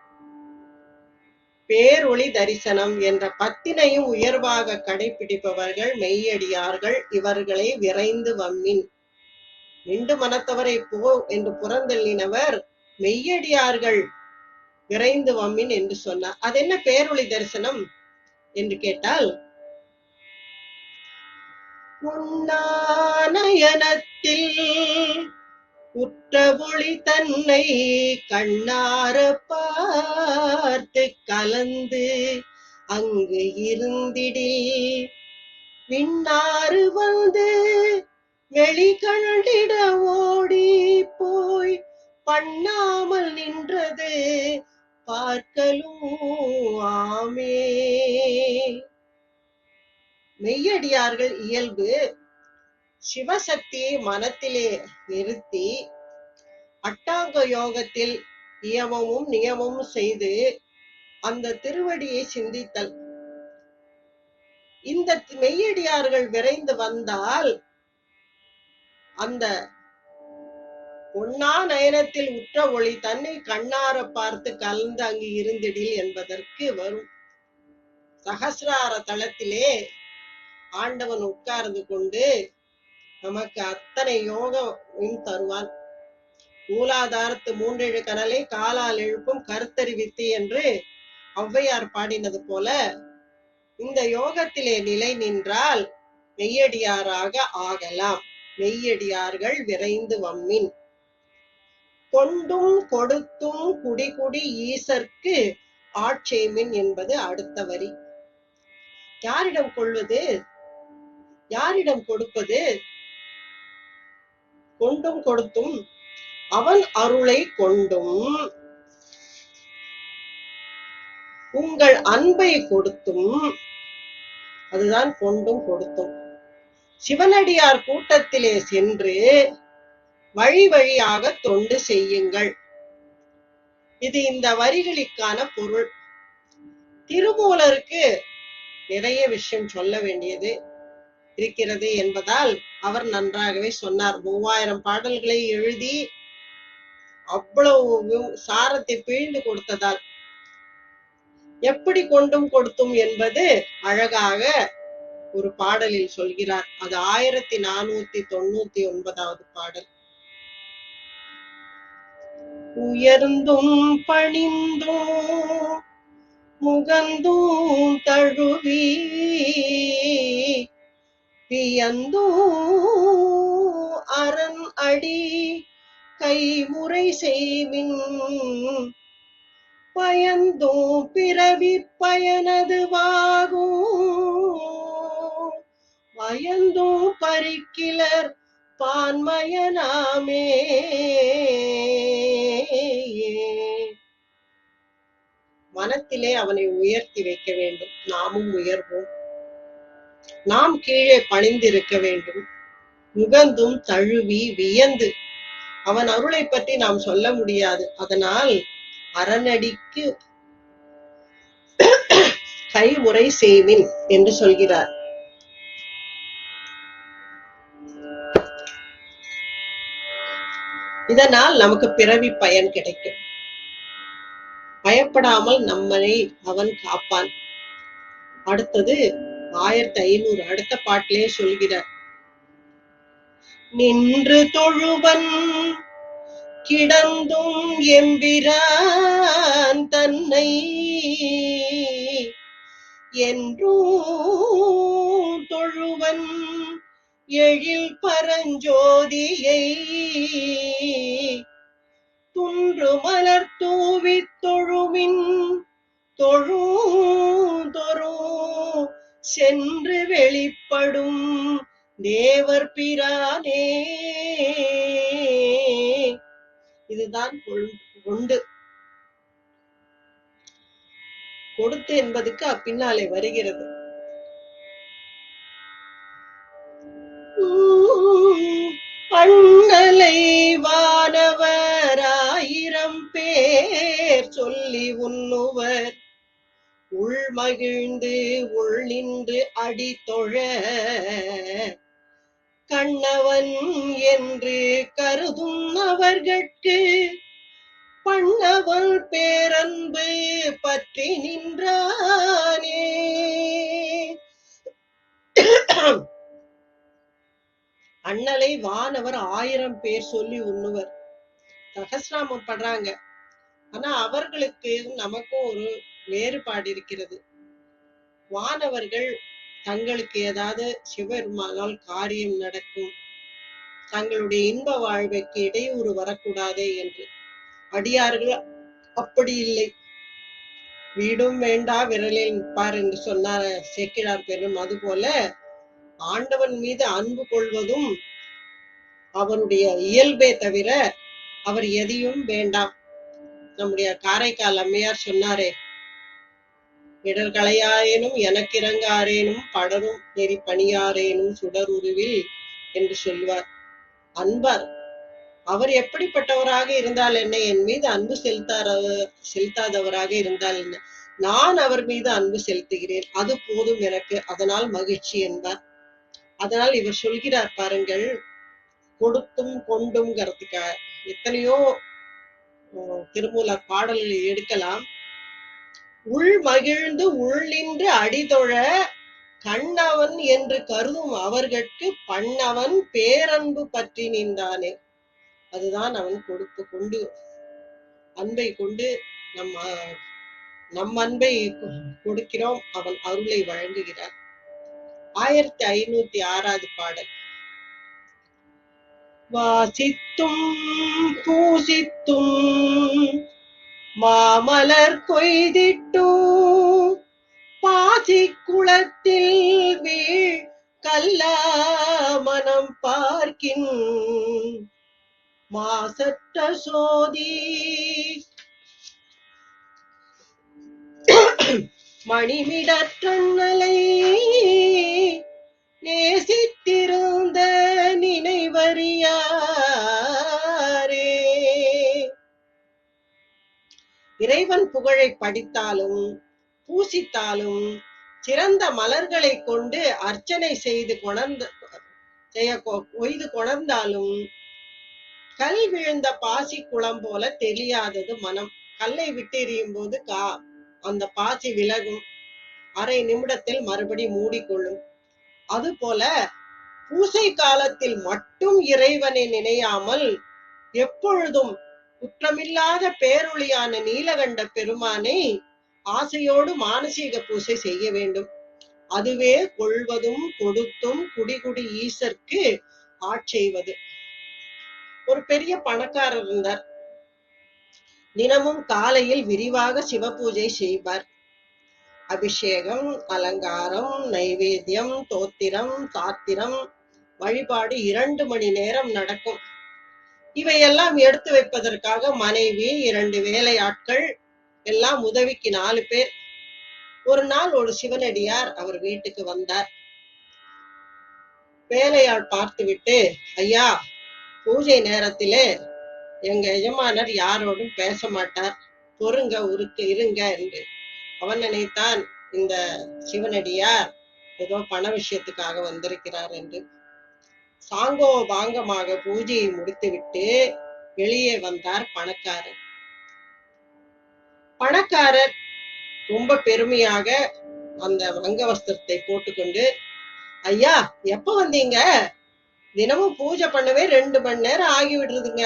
பேரொளி தரிசனம் என்ற பத்தினையும் உயர்வாக கடைபிடிப்பவர்கள் மெய்யடியார்கள். இவர்களை விரைந்து வம்மின். நின்று மனத்தவரை போ என்று புறந்தள்ளினவர் மெய்யடியார்கள் விரைந்து வம்மின் என்று சொன்னார். அது என்ன பேரொளி தரிசனம் என்று கேட்டால், உண்ணானயனத்தில் உற்ற ஒளி தன்னை கண்ணார பார்த்து கலந்து அங்கு இருந்திடில் விண்ணாறு வந்து வெளி கண்டிட ஓடி போய் பண்ணாமல் நின்றது பார்க்கலும் ஆமே. மெய்யடியார்கள் இயல்பு சிவசக்தியை மனத்திலே நிறுத்தி அட்டாங்க யோகத்தில் இயமமும் நியமமும் செய்து அந்த திருவடியை சிந்தித்தல். இந்த மெய்யடியார்கள் விரைந்து வந்தால் அந்த பொன்னா நயனத்தில் உற்ற ஒளி தன்னை கண்ணார பார்த்து கலந்து அங்கு இருந்திடில் என்பதற்கு வரும். சகசிரார தளத்திலே ஆண்டவன் உட்கார்ந்து கொண்டு நமக்கு அத்தனை யோகம் தருவான். மூலாதாரத்து மூன்றெழு கனலை காலால் எழுப்பும் கருத்தறிவித்து என்று ஔவையார் பாடினது போல இந்த யோகத்திலே நிலை நின்றால் மெய்யடியாராக ஆகலாம். மெய்யடியார்கள் விரைந்து வம்மின். கொண்டும் கொடுத்தும் குடிகுடி ஈசர்க்கு ஆட்சேமின் என்பது அடுத்த வரி. யாரிடம் கொள்வது, யாரிடம் கொடுப்பது? கொண்டும் கொடுத்தும், அவன் அருளை கொண்டும், உங்கள் அன்பை கொடுத்தும், அதுதான் கொண்டும் கொடுத்தும். சிவனடியார் கூட்டத்திலே சென்று வழி வழியாக தொண்டு செய்யுங்கள். இது இந்த வரிகளுக்கான பொருள். திருமூலருக்கு நிறைய விஷயம் சொல்ல வேண்டியது இருக்கிறது என்பதால் அவர் நன்றாகவே சொன்னார். 3000 பாடல்களை எழுதி அவ்வளவு சாரத்தை பிழிந்து கொடுத்ததால் எப்படி கொண்டும் கொடுத்தும் என்பது அழகாக ஒரு பாடலில் சொல்கிறார். அது 1499வது பாடல். உயர்ந்தும் பணிந்தும் முகந்தும் தழுவி வியந்தும் அரண் அடி கைமுறை செய்வின் பயந்தும் பிறவி பயனதுவாகும் பயந்தும் பறிக்கிலர் பான்மயனாமே. மனத்திலே அவனை உயர்த்தி வைக்க வேண்டும். நாமும் உயர்வோம். நாம் கீழே பணிந்திருக்க வேண்டும். முகந்தும் தழுவி வியந்து அவன் அருளை பற்றி நாம் சொல்ல முடியாது. அதனால் அரணடிக்கு கைமுறை செய்வின் என்று சொல்கிறார். இதனால் நமக்கு பிறவி பயன் கிடைக்கும். பயப்படாமல் நம்மை அவன் காப்பான். அடுத்தது 1500 அடுத்த பாட்டிலே சொல்கிறார். நின்று தொழுவன் கிடந்தும் எம்பிரான் தன்னை என்றும் தொழுவன் எழில் பரஞ்சோதியை துன்று மலர் தூவித் தொழுமின் சென்று வெளிப்படும் தேவர் பிரானே. இதுதான் கொண்டு. கொடுத்து என்பதுக்கு பின்னாலே வருகிறது. அண்ணலை வானவர் 1000 பேர் சொல்லி உண்ணுவர், உள்மகிழ்ந்து உள் நின்று அடி தொழ கண்ணவன் என்று கருதும் அவர்கட்கு பண்ணவன் பேரன்பு பற்றி நின்றானே. அண்ணலை வானவர் 1000 பேர் சொல்லி உண்ணுவர். சகஸ்ராமம் பண்றாங்க. ஆனா அவர்களுக்கு நமக்கும் ஒரு வேறுபாடு இருக்கிறது. வானவர்கள் தங்களுக்கு ஏதாவது சிவபெருமானால் காரியம் நடக்கும், தங்களுடைய இன்ப வாழ்வுக்கு இடையூறு வரக்கூடாதே என்று. அடியார்கள் அப்படி இல்லை. வீடும் வேண்டா விரலில் நிற்பார் என்று சொன்னார் சேக்கிழார் பெரும். அதுபோல ஆண்டவன் மீது அன்பு கொள்வதும் அவருடைய இயல்பே தவிர அவர் எதையும் வேண்டாம். நம்முடைய காரைக்கால் அம்மையார் சொன்னாரே, இடர்களையாரேனும் எனக்கு இறங்காரேனும் படரும் நெறி பணியாரேனும் சுடருருவில் என்று சொல்வார். அன்பார். அவர் எப்படிப்பட்டவராக இருந்தால் என்ன, என் மீது அன்பு செலுத்தாதவராக இருந்தால் என்ன, நான் அவர் மீது அன்பு செலுத்துகிறேன், அது போதும் எனக்கு, அதனால் மகிழ்ச்சி என்பார். அதனால் இவர் சொல்கிறார் பாருங்கள், கொடுத்தும் கொண்டும்ங்கிறதுக்கு எத்தனையோ திருமூலர் பாடல்களை எடுக்கலாம். உள் மகிழ்ந்து உள் நின்று அடிதொழ கண்ணவன் என்று கருதும் அவர்கட்கு பண்ணவன் பேரன்பு பற்றி நின்றானே. அதுதான் அவன் கொடுத்து கொண்டு அன்பை கொண்டு நம் அன்பை கொடுக்கிறோம், அவன் அருளை வழங்குகிறார். 1506வது பாடல். வாசித்தும் பூசித்தும் மாமலர் கொய்திட்டும் பாசி குளத்தில் வீழ் கல்லா மனம் பார்க்கின் மாசற்ற சோதி மணிமிடற்றண்ணலை நேசித்திருந்த நினைவறியாரே. இறைவன் புகழை படித்தாலும் பூசித்தாலும் சிறந்த மலர்களை கொண்டு அர்ச்சனை செய்து கொய்து கொணர்ந்தாலும் கல் விழுந்த பாசி குளம் போல தெரியாதது மனம். கல்லை விட்டு எறியும் போது அந்த பாசி விலகும், அரை நிமிடத்தில் மறுபடி மூடிக்கொள்ளும். அதுபோல பூசை காலத்தில் மட்டும் இறைவனை நினையாமல் எப்பொழுதும் குற்றமில்லாத பேரொளியான நீலகண்ட பெருமானை ஆசையோடு மானசீக பூசை செய்ய வேண்டும். அதுவே கொள்வதும் கொடுத்தும் குடிகுடி ஈசற்கு ஆட்செய்வது. ஒரு பெரிய பணக்காரர் இருந்தார். தினமும் காலையில் விரிவாக சிவ பூஜை செய்வார். அபிஷேகம், அலங்காரம், நைவேத்தியம், தோத்திரம், சாத்திரம், வழிபாடு 2 மணி நேரம் நடக்கும். இவையெல்லாம் எடுத்து வைப்பதற்காக மனைவி, 2 வேலையாட்கள், எல்லாம் உதவிக்கு 4 பேர். ஒரு நாள் ஒரு சிவனடியார் அவர் வீட்டுக்கு வந்தார். வேலையாள் பார்த்துவிட்டு, ஐயா, பூஜை நேரத்திலே எங்க எஜமானர் யாரோடும் பேச மாட்டார், பொறுங்க இருங்க என்று. அவன் நினைத்தான், இந்த சிவனடியார் ஏதோ பண விஷயத்துக்காக வந்திருக்கிறார் என்று. சாங்கோ பாங்கமாக பூஜையை முடித்துவிட்டு வெளியே வந்தார் பணக்காரர். பணக்காரர் ரொம்ப பெருமையாக அந்த வங்க வஸ்திரத்தை போட்டுக்கொண்டு, ஐயா எப்ப வந்தீங்க? தினமும் பூஜை பண்ணவே 2 மணி நேரம் ஆகி விடுறதுங்க,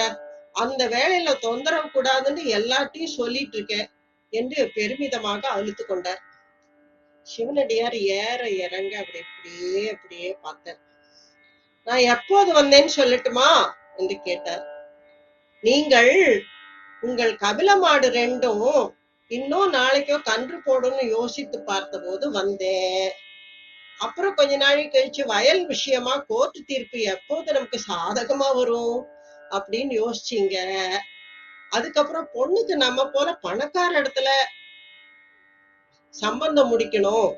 அந்த வேலையில தொந்தரவு கூடாதுன்னு எல்லாத்தையும் சொல்லிட்டு இருக்கேன் என்று பெருமிதமாக அழுத்து கொண்டார். சிவனடியார் ஏற இறங்க அப்படியே பார்த்தார். நான் எப்போது வந்தேன்னு சொல்லட்டுமா என்று கேட்டார். நீங்கள் உங்கள் கபில மாடு 2ம் இன்னும் நாளைக்கோ கன்று போடும்னு யோசித்து பார்த்த போது வந்தேன். அப்புறம் கொஞ்ச நாள் கழிச்சு வயல் விஷயமா கோர்ட்டு தீர்ப்பு எப்போது நமக்கு சாதகமா வரும் அப்படின்னு யோசிச்சீங்க. அதுக்கப்புறம் பொண்ணுக்கு நம்ம போல பணக்கார இடத்துல சம்பந்தம் முடிக்கணும்,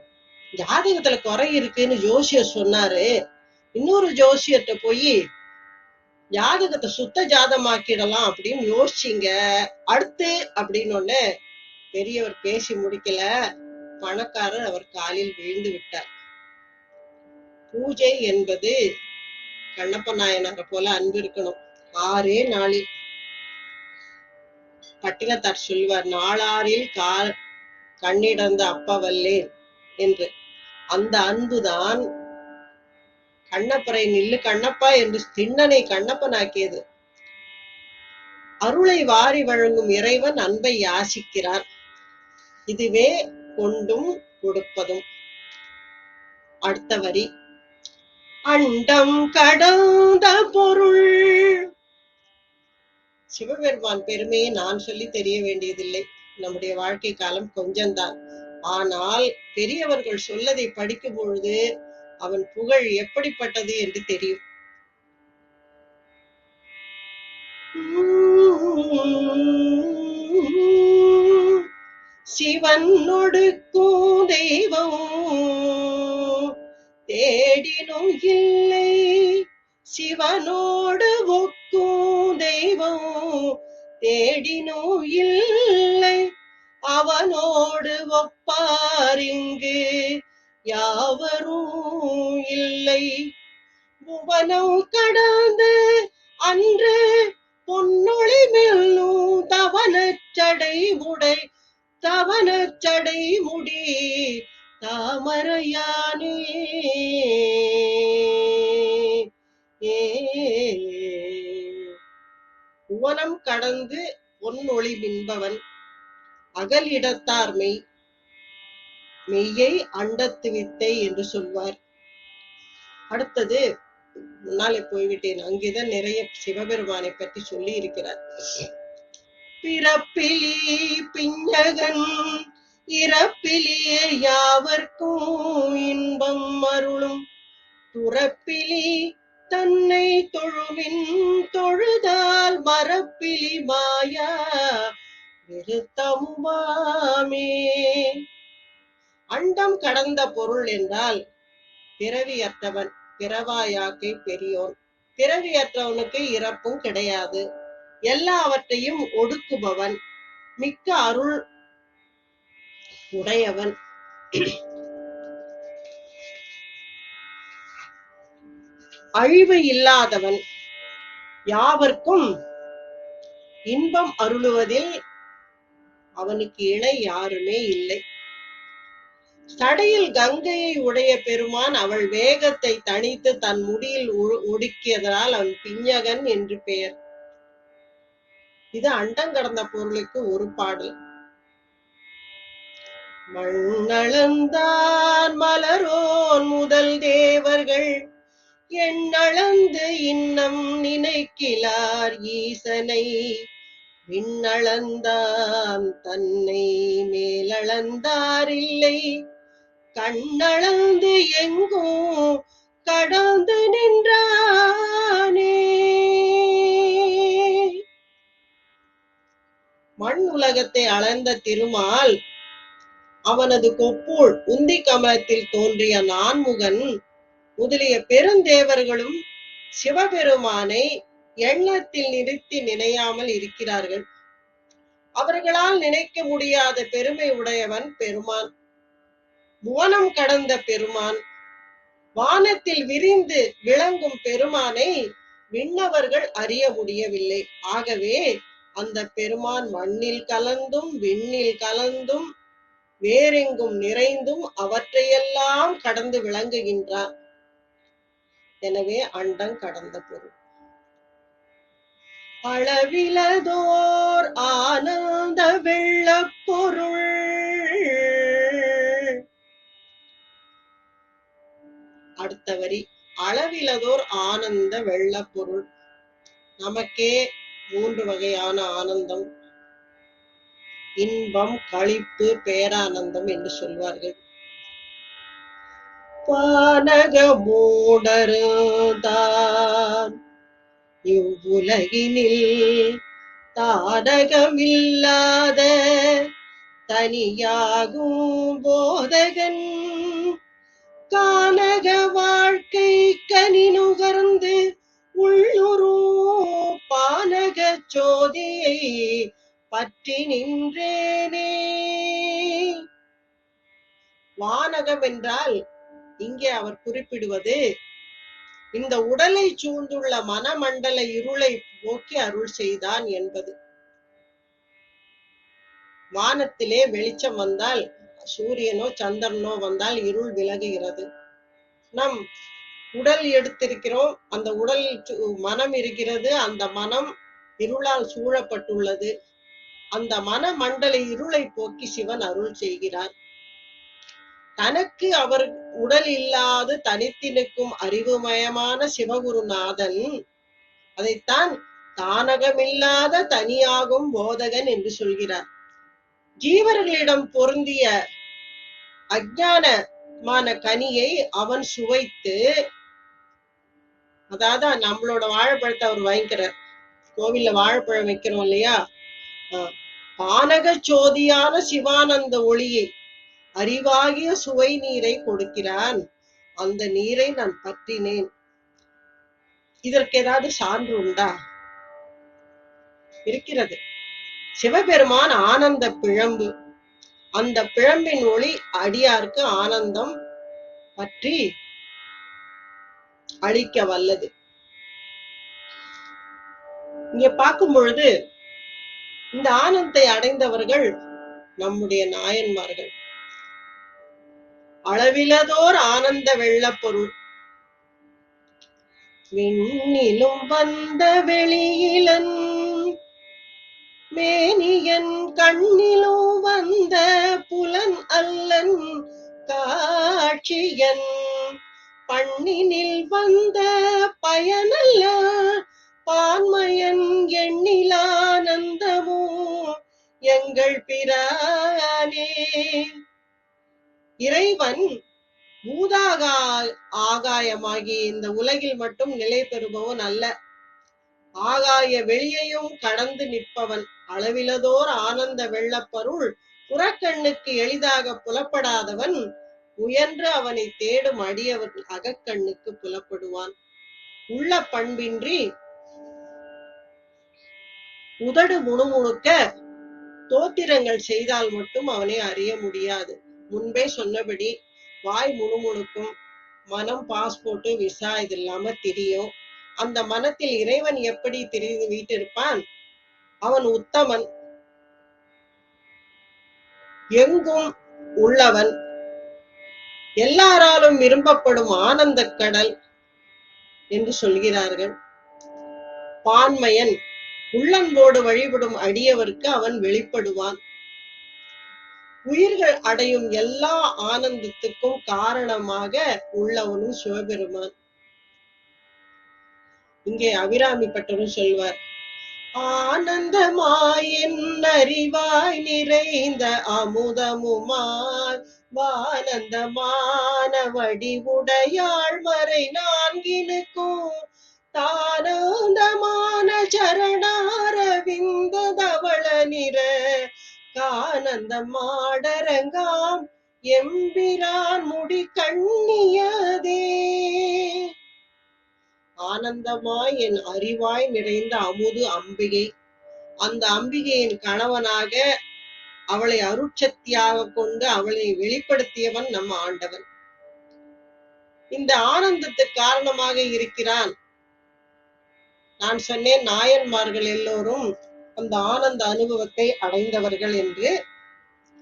ஜாதகத்துல குறை இருக்குன்னு ஜோசியர் சொன்னாரு. இன்னொரு ஜோசியர்கிட்ட போய் ஜாதகத்தை சுத்த ஜாதமாக்கிடலாம் அப்படின்னு யோசிச்சீங்க. அடுத்து அப்படின்னு ஒண்ணு பெரியவர் பேசி முடிக்கல. பணக்காரர் அவர் காலில் விழுந்து விட்டார். பூஜை என்பது கண்ணப்ப நாயனாரை போல அன்பு இருக்கணும். 6 நாளில் பட்டினத்தார் சொல்வார், நாளாரில் கண்ணிடந்த அப்பவல்லேன் என்று. அந்த அன்புதான் கண்ணப்பரை நில்லு கண்ணப்பா என்று திண்ணனை கண்ணப்பனாக்கியது. அருளை வாரி வழங்கும் இறைவன் அன்பை யாசிக்கிறார். இதுவே கொண்டும் கொடுப்பதும். அடுத்த வரி, அண்டம் கடந்த பொருள். சிவபெருமான் பெருமையை நான் சொல்லி தெரிய வேண்டியதில்லை. நம்முடைய வாழ்க்கை காலம் கொஞ்சம்தான். ஆனால் பெரியவர்கள் சொல்லதை படிக்கும் பொழுது அவன் புகழ் எப்படிப்பட்டது என்று தெரியும். சிவன் ஒடுக்கும் தெய்வம் தேடினும் இல்லை, சிவனோடு ஒக்கும் தெய்வம் தேடினும் இல்லை, அவனோடு ஒப்பாரிங்கு யாவரும் இல்லை. புவனம் கடந்து அன்று பொன்னொளி மெல்லும் தவனச்சடை முடி தாமரையானே. புவனம் கடந்து பொன்னொளி மின்பவன் அகலிடத்தார் மெய்யை அண்டத்து வித்தை என்று சொல்வார். அடுத்தது, முன்னாலே போய்விட்டேன், அங்கேதான் நிறைய சிவபெருமானை பற்றி சொல்லி இருக்கிறார். பிறப்பிலி பிஞ்சகன் இறப்பிலியே யாவர்க்கும் இன்பம் அருளும், துறப்பிலி தன்னை தொழுவின் தொழுதால் மரப்பிலி மாயா விருத்தமுமாமே. அண்டம் கடந்த பொருள் என்றால் பிறவியற்றவன், பிறவாயாக்கை பெரியோன். பிறவியற்றவனுக்கு இறப்பும் கிடையாது. எல்லாவற்றையும் ஒடுக்குபவன், மிக்க அருள் உடையவன். அழிவு இல்லாதவன், யாவர்க்கும் இன்பம் அருளுவதில் அவனுக்கு இணை யாருமே இல்லை. சடையில் கங்கையை உடைய பெருமான் அவள் வேகத்தை தணித்து தன் முடியில் ஒடுக்கியதால் அவன் பிஞ்சகன் என்று பெயர். இது அண்டம் கடந்த பொருளுக்கு ஒரு பாடல். மண்ணளந்தான் மலரோன் முதல் தேவர்கள் எண்ணளந்து இன்னம் நினைக்கிலார் ஈசனை, விண்ணளந்தான் தன்னை மேலளந்தாரில்லை, கண்ணளந்து எங்கும் கடந்து நின்றானே. மண் உலகத்தை அளந்த திருமால் அவனது கொப்பூழ் உந்தி கமலத்தில் தோன்றிய நான்முகன் முதலிய பெருந்தேவர்களும் சிவபெருமானை எண்ணத்தில் நிறுத்தி நினையாமல் இருக்கிறார்கள். அவர்களால் நினைக்க முடியாத பெருமை உடையவன் பெருமான். புவனம் கடந்த பெருமான், வானத்தில் விரிந்து விளங்கும் பெருமானை விண்ணவர்கள் அறிய முடியவில்லை. ஆகவே அந்த பெருமான் மண்ணில் கலந்தும் விண்ணில் கலந்தும் வேறெங்கும் நிறைந்தும் அவற்றையெல்லாம் கடந்து விளங்குகின்றான். எனவே அண்டம் கடந்த பொருள். அளவிலதோர் ஆனந்த வெள்ளப் பொருள். அடுத்த வரி, அளவிலதோர் ஆனந்த வெள்ளப் பொருள். நமக்கே 3 வகையான ஆனந்தம், இன்பம், களிப்பு, பேரானந்தம் என்று சொல்வார்கள். பானக மூடருதான் இவ்வுலகினில் தானகமில்லாத தனியாகும் போதகன் கானக வாழ்க்கை கனி நுகர்ந்து உள்ளுரு பானக சோதியை பற்றி நின்றேனே. வானகம் என்றால் இங்கே அவர் குறிப்பிடுவது இந்த உடலை சூழ்ந்துள்ள மனமண்டல இருளை போக்கி அருள் செய்தான் என்பது. வானத்திலே வெளிச்சம் வந்தால், சூரியனோ சந்திரனோ வந்தால் இருள் விலகுகிறது. நம் உடல் எடுத்திருக்கிறோம், அந்த உடலில் மனம் இருக்கிறது, அந்த மனம் இருளால் சூழப்பட்டுள்ளது. அந்த மனமண்டல இருளை போக்கி சிவன் அருள் செய்கிறார். தனக்கு அவர் உடல் இல்லாது தனித்து நிற்கும் அறிவுமயமான சிவகுருநாதன் அதைத்தான் தானகமில்லாத தனியாகும் போதகன் என்று சொல்கிறார். ஜீவர்களிடம் பொருந்திய அஞ்ஞானமான கனியை அவன் சுவைத்து, அதாவது நம்மளோட வாழைப்பழத்தை அவர் வாங்கிக்கிறார். கோவில்ல வாழைப்பழம் வைக்கிறோம் இல்லையா, பானக சோதியான சிவானந்த ஒளியை அறிவாகிய சுவை நீரை கொடுக்கிறான். அந்த நீரை நான் பற்றினேன். இதற்கு ஏதாவது சான்று உண்டா? இருக்கிறது. சிவபெருமான் ஆனந்த பிழம்பு. அந்த பிழம்பின் ஒளி அடியாருக்கு ஆனந்தம் பற்றி அளிக்க வல்லது. இங்க பார்க்கும் பொழுது இந்த ஆனந்தத்தை அடைந்தவர்கள் நம்முடைய நாயன்மார்கள். அளவிலதோர் ஆனந்த வெள்ள பொருள் விண்ணிலும் வந்த வெளியிலன் மேனியன் கண்ணிலும் வந்த புலன் அல்லன் காட்சியன் பண்ணினில் வந்த பயனல்ல பான்மையன் எண்ணிலானந்தமோ எங்கள் பிரானே. இறைவன் ஆகாயமாகி இந்த உலகில் மட்டும் நிலை பெறுபவன் அல்ல, ஆகாய வெளியையும் கடந்து நிற்பவன். அளவிலதோர் ஆனந்த வெள்ளப்பருள் புறக்கண்ணுக்கு எளிதாக புலப்படாதவன் முயன்று அவனை தேடும் அடியவன் அகக்கண்ணுக்கு புலப்படுவான். உள்ள பண்பின்றி உதடு முணுமுணுக்க தோத்திரங்கள் செய்தால் மட்டும் அவனை அறிய முடியாது. முன்பே சொன்னபடி வாய் முணுமுணுக்கும், மனம் பாஸ்போர்ட் விசா இது இல்லாம திரியும். அந்த மனத்தில் இறைவன் எப்படி திரிந்து வீட்டிருப்பான்? அவன் உத்தமன், எங்கும் உள்ளவன், எல்லாராலும் விரும்பப்படும் ஆனந்த கடல் என்று சொல்கிறார்கள். பான்மையன், உள்ளன்போடு வழிபடும் அடியவருக்கு அவன் வெளிப்படுவான். உயிர்கள் அடையும் எல்லா ஆனந்தத்துக்கும் காரணமாக உள்ளவனும் சிவபெருமான். இங்கே அபிராமி பட்டரும் சொல்வார், ஆனந்தமாயின் அறிவாய் நிறைந்த அமுதமுமாய் வானந்தமான வடிவுடையாள் மறை நான்கினுக்கும் தானந்தமான சரணாரவிந்த தவள நிற கானந்தமாடரங்காம் எம்பிரான் முடி கண்ணியதே. ஆனந்தமாய் என் அறிவாய் நிறைந்த அமுது அம்பிகை. அந்த அம்பிகையின் கணவனாக அவளை அருட்சக்தியாக கொண்டு அவளை வெளிப்படுத்தியவன் நம் ஆண்டவன். இந்த ஆனந்தத்துக்கு காரணமாக இருக்கிறான். நான் சொன்னேன், நாயன்மார்கள் எல்லோரும் அந்த ஆனந்த அனுபவத்தை அடைந்தவர்கள் என்று.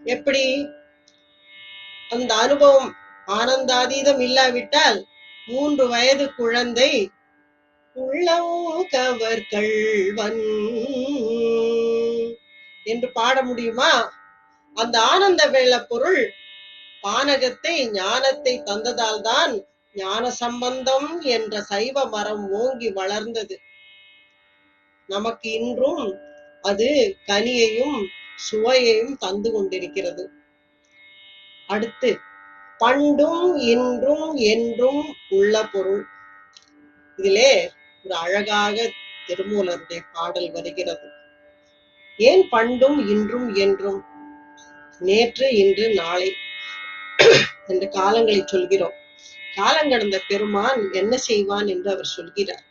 எப்படி அந்த அனுபவம் ஆனந்தாதீதம் இல்லாவிட்டால் 3 வயது குழந்தை உள்ளம் கவர் கள்வன் என்று பாட முடியுமா? அந்த ஆனந்த வெள்ள பொருள் பானகத்தை ஞானத்தை தந்ததால் தான் ஞான சம்பந்தம் என்ற சைவ மரம் ஓங்கி வளர்ந்தது. நமக்கு இன்றும் அது கனியையும் சுவையையும் தந்து கொண்டிருக்கிறது. அடுத்து பண்டும் இன்றும் என்றும் உள்ள பொருள். இதிலே ஒரு அழகாக திருமூலருடைய பாடல் வருகிறது. ஏன் பண்டும் இன்றும் என்றும், நேற்று இன்று நாளை என்ற காலங்களை சொல்கிறோம். காலங்கடந்த பெருமான் என்ன செய்வான் என்று அவர் சொல்கிறார்.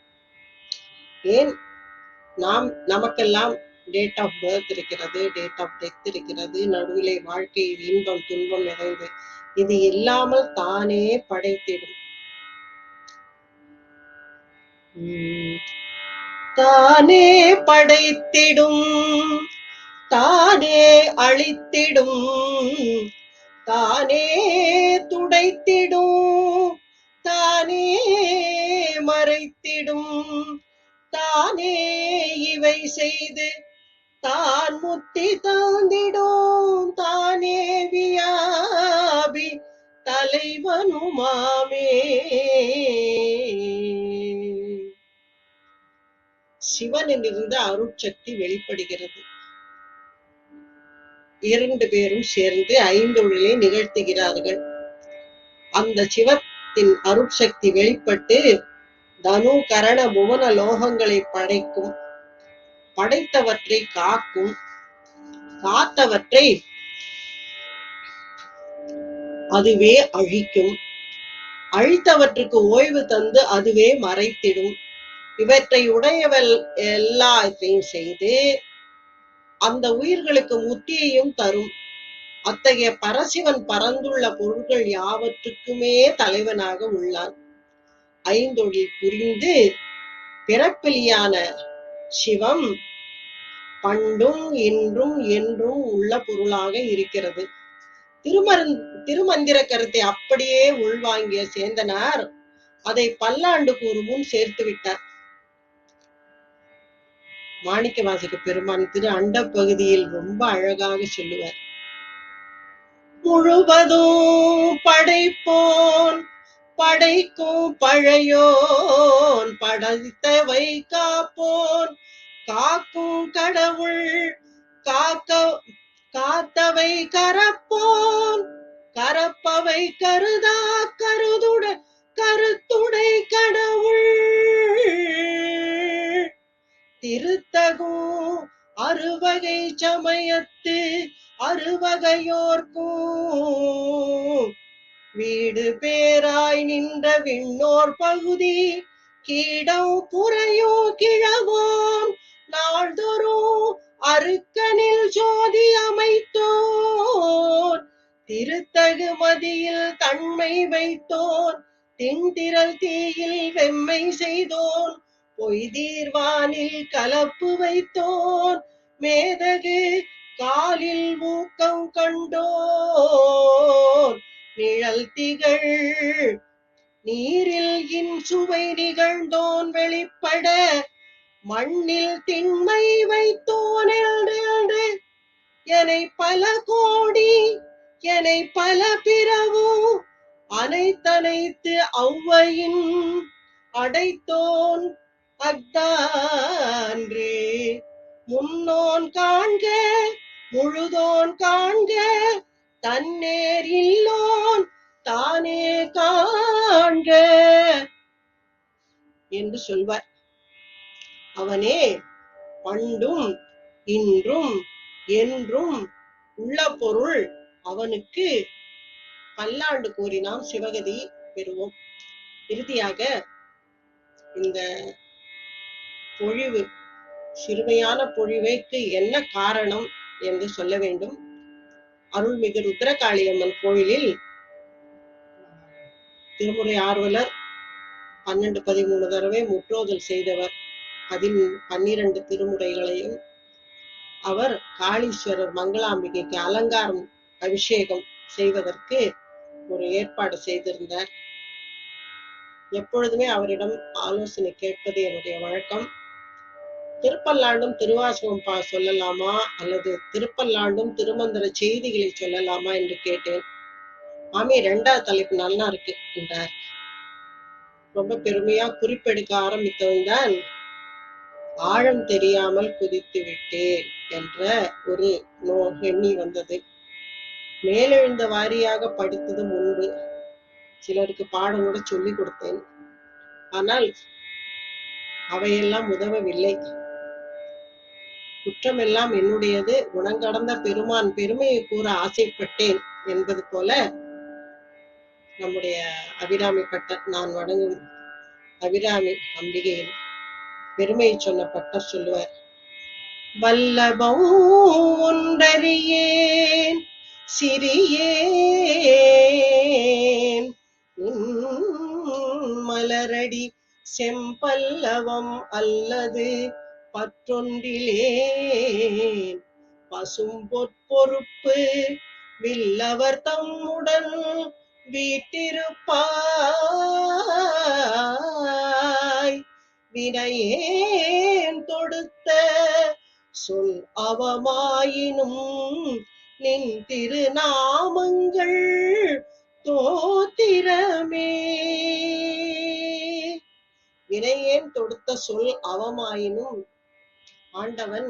ஏன் நமக்கெல்லாம் டேட் ஆஃப் பர்த் இருக்கிறது, டேட் ஆஃப் டெத் இருக்கிறது, நடுவிலே வாழ்க்கையில் இன்பம் துன்பம் நிறைந்து, இது இல்லாமல் தானே படைத்திடும். தானே படைத்திடும், தானே அழித்திடும், தானே துடைத்திடும், தானே மறைத்திடும், தானே இவை செய்து தான் முத்தி தாந்திடும், தானே வியாபி தலைவனுமாமே. சிவனிலிருந்து அருட்சக்தி வெளிப்படுகிறது. இரண்டு பேரும் சேர்ந்து ஐந்தொழிலை நிகழ்த்துகிறார்கள். அந்த சிவத்தின் அருட்சக்தி வெளிப்பட்டு தனு கரண புவன லோகங்களை படைக்கும், படைத்தவற்றை காக்கும், காத்தவற்றை அதுவே அழிக்கும், அழித்தவற்றுக்கு ஓய்வு தந்து அதுவே மறைத்திடும். இவற்றை உடையவள் எல்லாத்தையும் செய்து அந்த உயிர்களுக்கு முத்தியையும் தரும். அத்தகைய பரசிவன் பரந்துள்ள பொருள்கள் யாவற்றுக்குமே தலைவனாக உள்ளான். ஐந்தொழில் புரிந்து பிறப்பிலியான சிவம் பண்டும் இன்றும் என்றும் உள்ள பொருளாக இருக்கிறது. திருமந்திர கருத்தை அப்படியே உள்வாங்கிய சேந்தனார் அதை பல்லாண்டுக்கு ஒரு முன் சேர்த்து விட்டார். மாணிக்கவாசக பெருமான் திரு அண்ட பகுதியில் ரொம்ப அழகாக சொல்லுவார். முழுவதும் படைப்போன் படைக்கும் பழையோன், படைத்தவை காப்போன் காக்கும் கடவுள், காத்தவை கரப்போன் கரப்பவை கருதா கருத்துடை கடவுள். திருத்தகும் அறுவகை சமயத்து அறுவகையோர்க்கும் வீடு பேராய் நின்ற விண்ணோர் பகுதி கீடம் புறையோ கிழவோன் நாள்தோறும் அருக்கனில் ஜோதி அமைத்தோர். திருத்தகு மதியில் தன்மை வைத்தோன், திண்டிரல் தீயில் வெம்மை செய்தோன், பொய்தீர்வானில் கலப்பு வைத்தோன், மேதகு காலில் ஊக்கம் கண்டோன், நிழல் திகழ் நீரில் இன்சுவை நிகழ்ந்தோன் வெளிப்பட, மண்ணில் திண்மை வைத்தோன் என்று எனை பல கோடி எனை பல பிறவு அனைத்தனைத்து ஔவையின் அடைத்தோன் அஃதான்றே. முன்னோன் காண்க முழுதோன் காண்க, தன்னேர் இல்லோன் தானே காண்க என்று சொல்வார். அவனே பண்டும் இன்றும் என்றும் உள்ள பொருள். அவனுக்கு பல்லாண்டு கூறி நாம் சிவகதி பெறுவோம். இறுதியாக இந்த பொழிவு, சிறுமையான பொழிவுக்கு என்ன காரணம் என்று சொல்ல வேண்டும். அருள்மிகு ருத்ரகாளியம்மன் கோயிலில் திருமுறை ஆர்வலர் 12-13 தடவை முற்றோதல் செய்தவர். அதில் 12 திருமுறைகளையும் அவர் காளீஸ்வரர் மங்களாம்பிகைக்கு அலங்காரம் அபிஷேகம் செய்வதற்கு ஒரு ஏற்பாடு செய்திருந்தார். எப்பொழுதுமே அவரிடம் ஆலோசனை கேட்பது என்னுடைய வழக்கம். திருப்பல்லாண்டும் திருவாசகம் சொல்லலாமா அல்லது திருப்பல்லாண்டும் திருமந்திர செய்திகளை சொல்லலாமா என்று கேட்டேன். மாமி 2வது தலைப்பு நல்லா இருக்கு என்றார். ரொம்ப பெருமையா குறிப்பெடுக்க ஆரம்பித்தவன் தான் ஆழம் தெரியாமல் குதித்து விட்டேன் என்ற ஒரு எண்ணி வந்தது. மேலெழுந்த வாரியாக படித்தது முன்பு. சிலருக்கு பாடம் கூட சொல்லி கொடுத்தேன். ஆனால் அவையெல்லாம் உதவவில்லை. குற்றமெல்லாம் என்னுடையது, குணங்கடந்த பெருமான் பெருமையை கூற ஆசைப்பட்டேன் என்பது போல நம்முடைய அபிராமி பட்டர், நான் வணங்கும் அபிராமி அம்பிகையின் பெருமையை சொன்ன பட்டர் சொல்லுவார், வல்லபம் ஒன்றறியேன் சிறியேன் மலரடி செம்பல்லவம் அல்லது பற்றொன்றிலேன் பசும் பொற்பொறுப்பு வில்லவர் தம்முடன் வீட்டிருப்பாய் வினையேன் தொடுத்த சொல் அவமாயினும் நின் திருநாமங்கள் தோத்திரமே. வினையேன் தொடுத்த சொல் அவமாயினும் ஆண்டவன்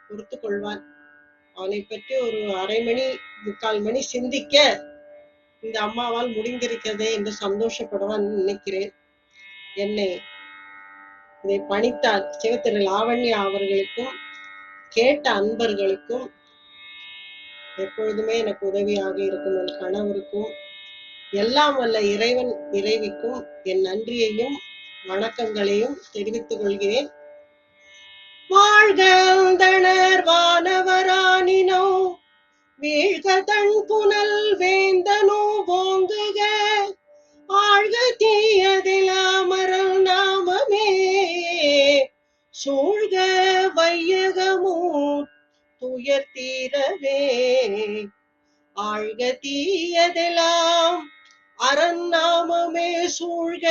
பொறுத்து கொள்வான். அவனை பற்றி ஒரு அரை மணி 3/4 மணி சிந்திக்க இந்த அம்மாவால் முடிந்திருக்கிறதே என்று சந்தோஷப்படுவான் நினைக்கிறேன். என்னை இதை பணித்தார் சிவத்திரு லாவண்யா அவர்களுக்கும் கேட்ட அன்பர்களுக்கும் எப்பொழுதுமே எனக்கு உதவியாக இருக்கும் என் கணவருக்கும் எல்லாம் வல்ல இறைவன் இறைவிக்கும் என் நன்றியையும் வணக்கங்களையும் தெரிவித்துக் கொள்கிறேன். வாழ்கந்தனர் வானவரானினோ வீழ்க தன் புனல் வேந்தனோ ஓங்குக ஆழ்க தீயதிலாமரல் நாமமே சூழ்க வையகமோ துயர் தீரவே ஆழ்க தீயதெல்லாம் அரண் நாமமே சூழ்க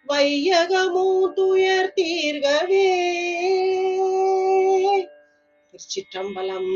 வையகமோ துயர் தீர்கவே. திருச்சிற்றம்பலம்.